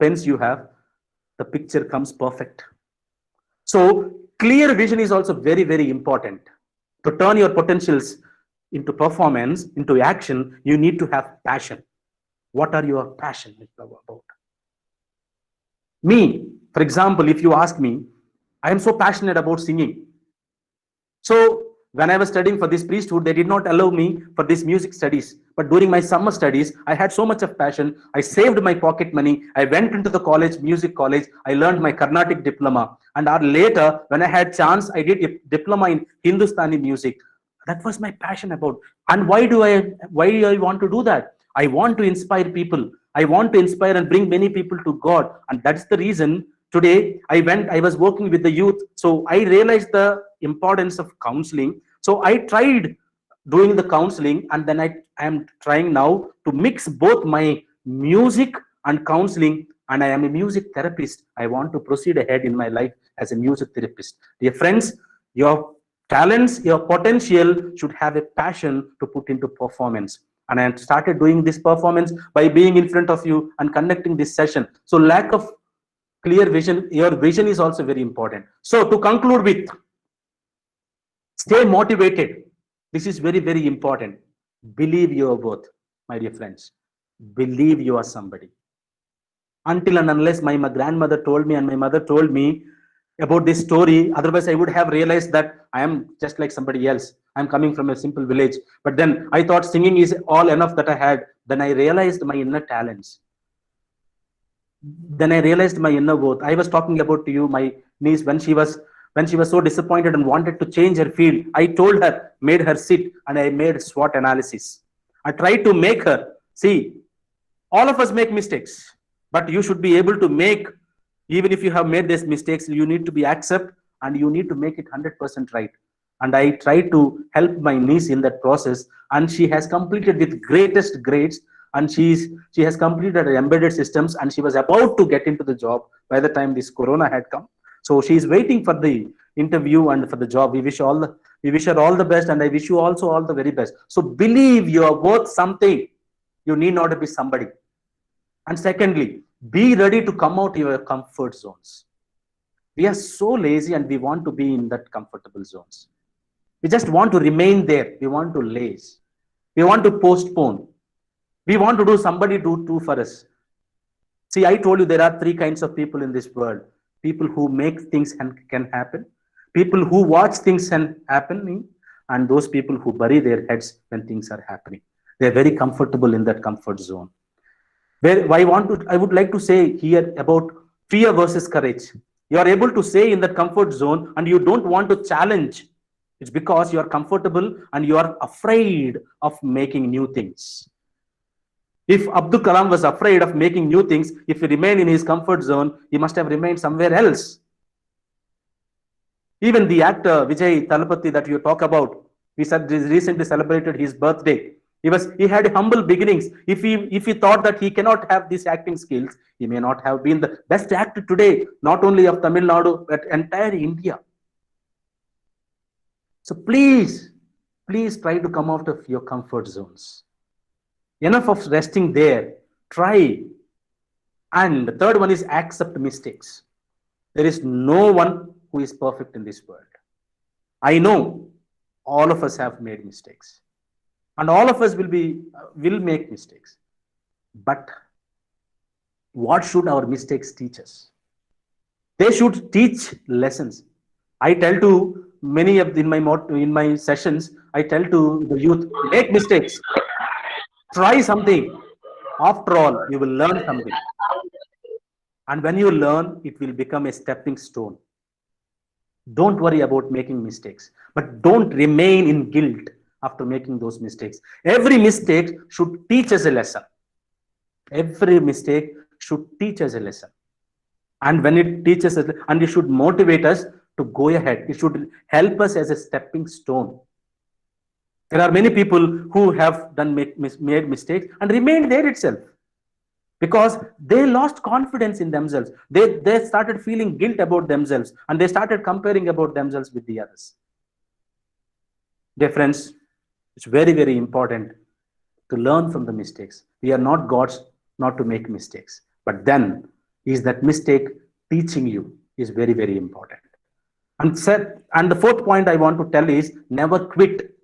pens you have, the picture comes perfect. So clear vision is also very, very important. To turn your potentials into performance, into action, you need to have passion. What are your passionate about? Me, for example, if you ask me, I am so passionate about singing. So when I was studying for this priesthood, they did not allow me for this music studies. But during my summer studies, I had so much of passion. I saved my pocket money. I went into the college, music college. I learned my Carnatic diploma. And later, when I had chance, I did a diploma in Hindustani music. That was my passion about. And why do I want to do that? I want to inspire people. I want to inspire and bring many people to God. And that's the reason today I was working with the youth. So I realized the importance of counseling. So I tried doing the counseling, and then I am trying now to mix both my music and counseling, and I am a music therapist. I want to proceed ahead in my life as a music therapist. Dear friends, your talents, your potential should have a passion to put into performance. And I started doing this performance by being in front of you and conducting this session. So lack of clear vision, your vision is also very important. So to conclude with, stay motivated. This is very, very important. Believe your worth, my dear friends. Believe you are somebody. Until and unless my grandmother told me and my mother told me about this story, otherwise I would have realized that I am just like somebody else. I'm coming from a simple village. But then I thought singing is all enough that I had. Then I realized my inner talents. Then I realized my inner worth. I was talking about to you, my niece, when she was so disappointed and wanted to change her field, I told her, made her sit, and I made SWOT analysis. I tried to make her see, all of us make mistakes, but you should be able to make, even if you have made these mistakes, you need to be accept and you need to make it 100% right. And I tried to help my niece in that process, and she has completed with greatest grades. And she has completed her embedded systems, and she was about to get into the job by the time this corona had come. So she is waiting for the interview and for the job. We wish her all the best, and I wish you also all the very best. So believe you are worth something. You need not to be somebody. And secondly, be ready to come out of your comfort zones. We are so lazy and we want to be in that comfortable zones. We just want to remain there. We want to laze. We want to postpone. We want to do somebody do for us. See, I told you there are 3 kinds of people in this world. People who make things can happen, people who watch things happening, and those people who bury their heads when things are happening. They're very comfortable in that comfort zone. Where I would like to say here about fear versus courage. You are able to say in that comfort zone and you don't want to challenge. It's because you are comfortable and you are afraid of making new things. If Abdul Kalam was afraid of making new things, if he remained in his comfort zone, he must have remained somewhere else. Even the actor Vijay Thalapathy that you talk about, we recently celebrated his birthday. He had humble beginnings. If he thought that he cannot have these acting skills, he may not have been the best actor today, not only of Tamil Nadu, but entire India. So please try to come out of your comfort zones. Enough of resting there. Try. And the third one is accept mistakes. There is no one who is perfect in this world. I know all of us have made mistakes, and all of us will make mistakes. But what should our mistakes teach us? They should teach lessons. I tell to many of in my sessions, I tell to the youth, make mistakes, try something. After all, you will learn something. And when you learn, it will become a stepping stone. Don't worry about making mistakes, but don't remain in guilt after making those mistakes. Every mistake should teach us a lesson. Every mistake should teach us a lesson. And when it teaches us, and it should motivate us to go ahead, it should help us as a stepping stone. There are many people who have made mistakes and remained there itself, because they lost confidence in themselves. They started feeling guilt about themselves, and they started comparing about themselves with the others. Dear friends, it's very, very important to learn from the mistakes. We are not gods not to make mistakes. But then, is that mistake teaching you is very, very important. And the fourth point I want to tell is never quit.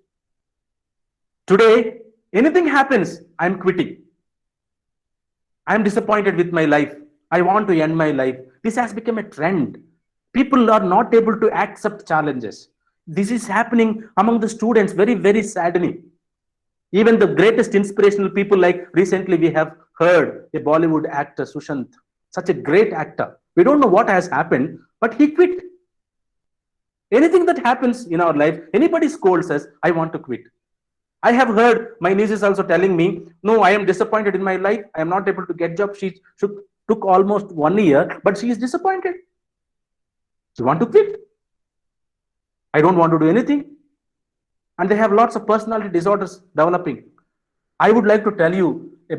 Today, anything happens, I'm quitting. I'm disappointed with my life. I want to end my life. This has become a trend. People are not able to accept challenges. This is happening among the students, very, very saddening. Even the greatest inspirational people, like recently we have heard a Bollywood actor, Sushant, such a great actor. We don't know what has happened, but he quit. Anything that happens in our life, anybody scolds us, I want to quit. I have heard my nieces also telling me, no, I am disappointed in my life. I am not able to get job. She took almost 1 year, but she is disappointed. She want to quit. I don't want to do anything. And they have lots of personality disorders developing. I would like to tell you a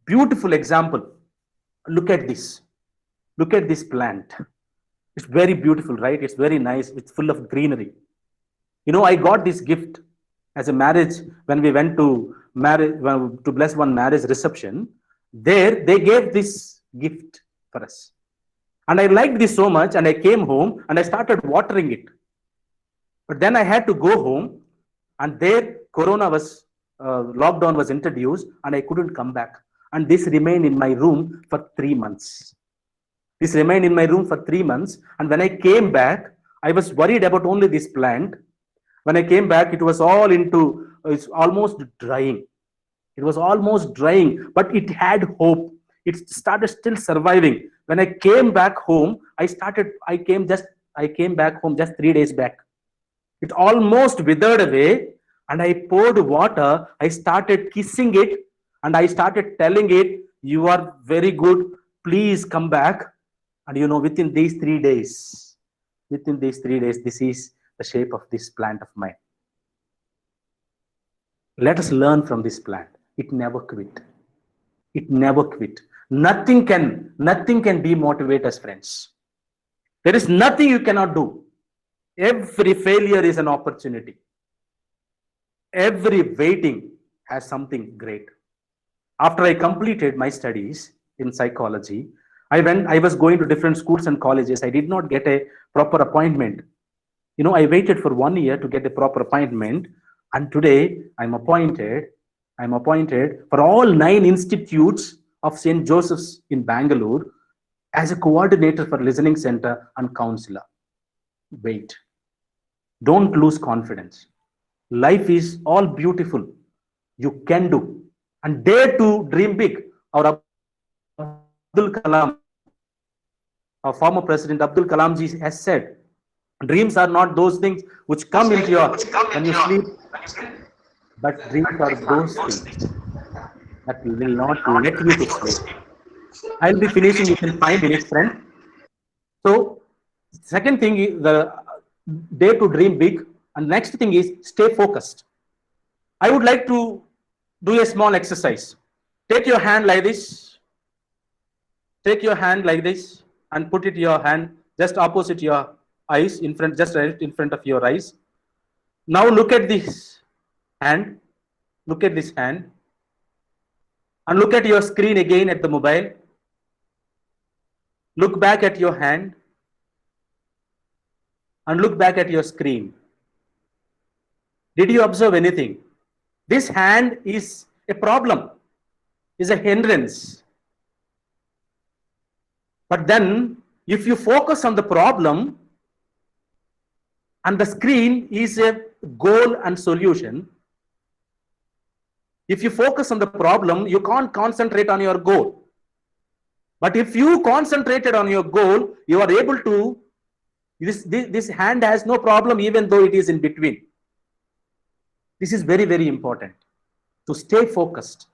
beautiful example. Look at this. Look at this plant. It's very beautiful, right? It's very nice. It's full of greenery. You know, I got this gift as a marriage when we went to bless one marriage reception. There, they gave this gift for us. And I liked this so much, and I came home and I started watering it. But then I had to go home, and there lockdown was introduced, and I couldn't come back. And this remained in my room for 3 months. This remained in my room for 3 months. And when I came back, I was worried about only this plant. When I came back, it was it's almost drying. It was almost drying, but it had hope. It started still surviving. When I came back home, I came back home just 3 days back. It almost withered away, and I poured water. I started kissing it, and I started telling it, you are very good. Please come back. And you know, within these 3 days, this is the shape of this plant of mine. Let us learn from this plant. It never quit. It never quit. Nothing can demotivate us, friends. There is nothing you cannot do. Every failure is an opportunity. Every waiting has something great. After I completed my studies in psychology, I was going to different schools and colleges. I did not get a proper appointment. You know, I waited for 1 year to get a proper appointment, and today I'm appointed for all 9 institutes of St. Joseph's in Bangalore as a coordinator for listening center and counselor. Wait. Don't lose confidence. Life is all beautiful. You can do. And dare to dream big. Our Abdul Kalam, our former president Abdul Kalam ji has said, dreams are not those things which come into your when you sleep, but dreams are those things that will not let you to sleep. I'll be finishing within 5 minutes, friend. So, second thing is the dare to dream big, and next thing is stay focused. I would like to do a small exercise. Take your hand like this. Take your hand like this and put it your hand just opposite your eyes, in front, just right in front of your eyes. Now look at this hand. Look at this hand. And look at your screen again at the mobile. Look back at your hand. And look back at your screen. Did you observe anything? This hand is a problem, is a hindrance. But then, if you focus on the problem and the screen is a goal and solution, if you focus on the problem, you can't concentrate on your goal. But if you concentrated on your goal, you are able to, this hand has no problem even though it is in between. This is very, very important to stay focused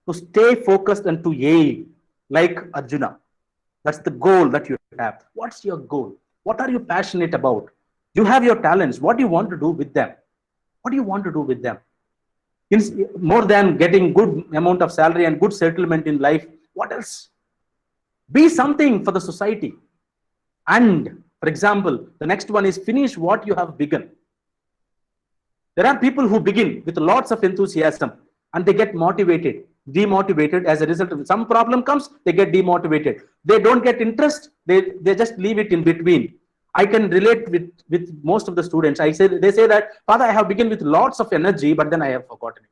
and to aim like Arjuna. That's the goal that you have. What's your goal? What are you passionate about? You have your talents. What do you want to do with them? What do you want to do with them? More than getting good amount of salary and good settlement in life, what else? Be something for the society. And for example, the next one is finish what you have begun. There are people who begin with lots of enthusiasm and they get motivated, demotivated as a result of some problem comes, they get demotivated. They don't get interest, they just leave it in between. I can relate with most of the students. They say that, Father, I have begun with lots of energy, but then I have forgotten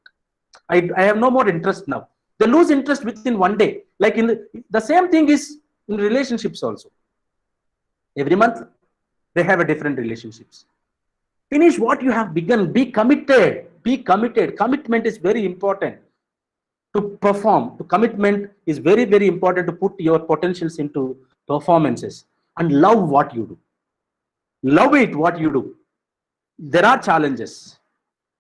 it. I have no more interest now. They lose interest within one day. Like the same thing is in relationships also. Every month, they have a different relationships. Finish what you have begun. Be committed. Be committed. Commitment is very important to perform. Commitment is very, very important to put your potentials into performances and love what you do. Love it, what you do. There are challenges.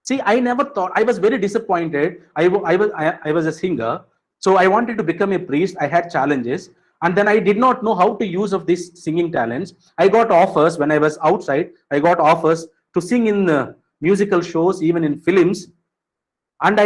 See, I never thought, I was very disappointed. I was a singer. So I wanted to become a priest. I had challenges. And then I did not know how to use of these singing talents. I got offers when I was outside. I got offers to sing in musical shows, even in films. And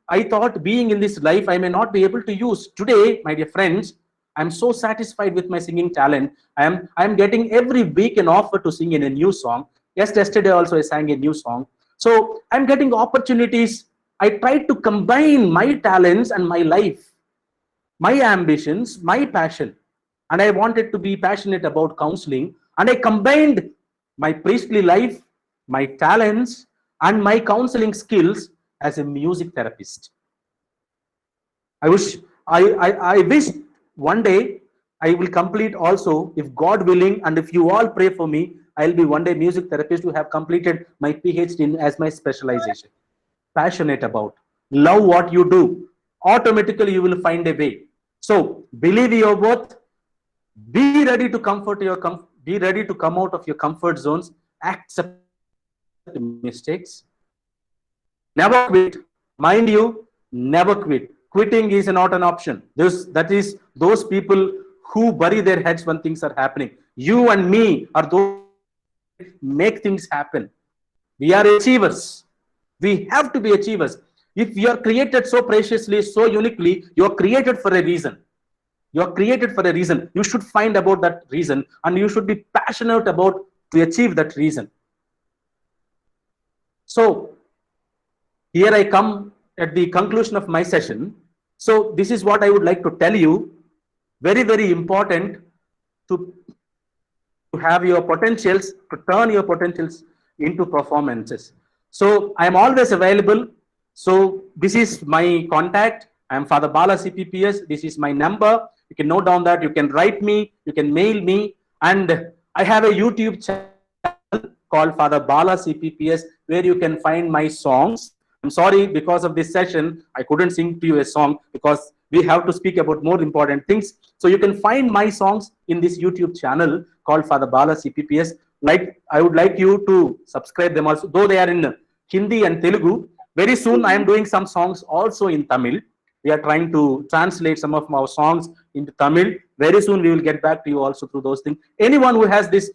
I thought being in this life, I may not be able to use. Today, my dear friends, I'm so satisfied with my singing talent. I'm getting every week an offer to sing in a new song. Yesterday also I sang a new song. So I'm getting opportunities. I tried to combine my talents and my life, my ambitions, my passion. And I wanted to be passionate about counseling. And I combined my priestly life, my talents, and my counseling skills as a music therapist. I wish one day I will complete also, if God willing, and if you all pray for me, I'll be one day music therapist who have completed my PhD as my specialization. Passionate about, love what you do. Automatically you will find a way. So believe your worth. Be ready to be ready to come out of your comfort zones. Accept mistakes. Never quit. Mind you, never quit. Quitting is not an option. That is those people who bury their heads when things are happening. You and me are those who make things happen. We are achievers. We have to be achievers. If you are created so preciously, so uniquely, you are created for a reason. You are created for a reason. You should find about that reason and you should be passionate about to achieve that reason. So here I come at the conclusion of my session. So this is what I would like to tell you. Very, very important to have your potentials, to turn your potentials into performances. So I am always available. So this is my contact. I am Father Bala CPPS. This is my number. You can note down that. You can write me. You can mail me. And I have a YouTube channel called Father Bala CPPS, where you can find my songs. I'm sorry, because of this session, I couldn't sing to you a song because we have to speak about more important things. So you can find my songs in this YouTube channel called Father Bala CPPS. Like, I would like you to subscribe them also, though they are in Hindi and Telugu. Very soon, I am doing some songs also in Tamil. We are trying to translate some of our songs into Tamil. Very soon, we will get back to you also through those things. Anyone who has this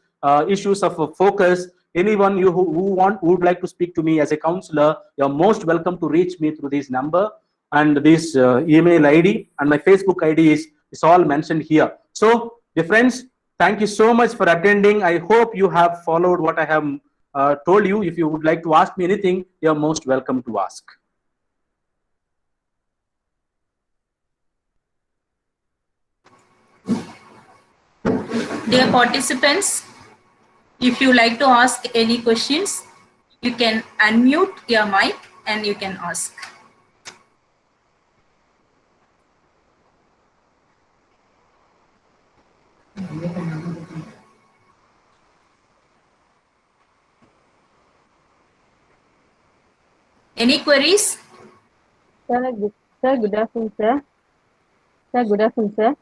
issues of focus, anyone who would like to speak to me as a counselor, you're most welcome to reach me through this number. and this email ID and my Facebook ID is all mentioned here. So, dear friends, thank you so much for attending. I hope you have followed what I have told you. If you would like to ask me anything, you are most welcome to ask. Dear participants, if you like to ask any questions, you can unmute your mic and you can ask. Any queries? Sir, good afternoon, sir. Sir, good afternoon, sir.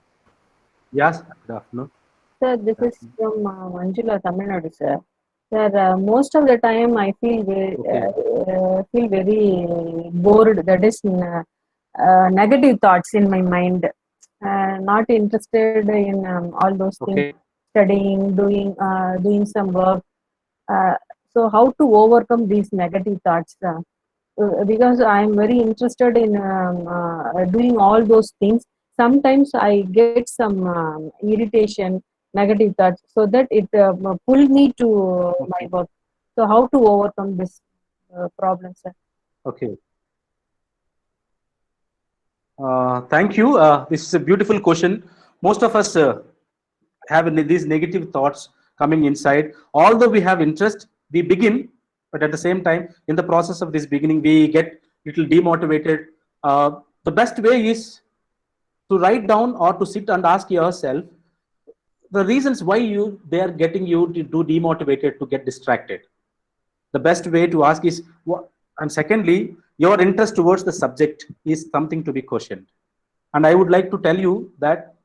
Yes, good afternoon. Sir, this is from Manjula, Tamil Nadu, sir. Sir, most of the time I feel very bored. That is negative thoughts in my mind. Not interested in all those things, Okay. studying, doing some work. So, how to overcome these negative thoughts? Because I am very interested in doing all those things. Sometimes I get some irritation, negative thoughts, so that it pull me to my work. So how to overcome this problem, sir? Okay. Thank you. This is a beautiful question. Most of us have these negative thoughts coming inside. Although we have interest, we begin, but at the same time, in the process of this beginning, we get little demotivated. The best way is to write down or to sit and ask yourself the reasons why they are getting you to do demotivated, to get distracted. The best way to ask is what, and secondly, your interest towards the subject is something to be questioned. And I would like to tell you that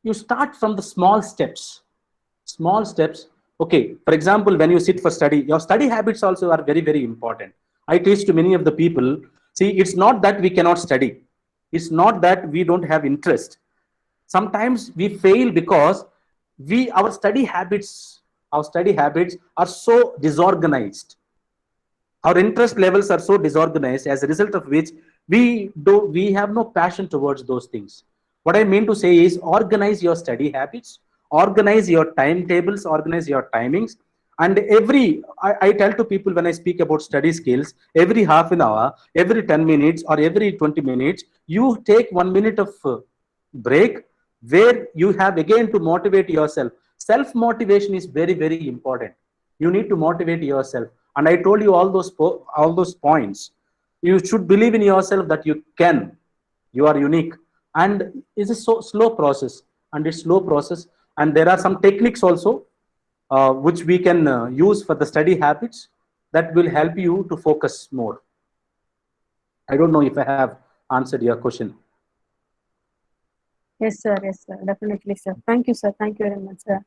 you start from the small steps. Small steps. Okay, for example, when you sit for study, your study habits also are very, very important. I teach to many of the people, see, it's not that we cannot study. It's not that we don't have interest. Sometimes we fail because our study habits are so disorganized. Our interest levels are so disorganized, as a result of which we have no passion towards those things. What I mean to say is, organize your study habits, organize your timetables, organize your timings. And I tell to people when I speak about study skills, every half an hour, every 10 minutes or every 20 minutes, you take 1 minute of break, where you have again to motivate yourself. Self motivation is very, very important. You need to motivate yourself. And I told you all those points. You should believe in yourself that you can. You are unique. And it's a slow process. And it's slow process. And there are some techniques also which we can use for the study habits that will help you to focus more. I don't know if I have answered your question. Yes, sir. Yes, sir. Definitely, sir. Thank you, sir. Thank you very much, sir.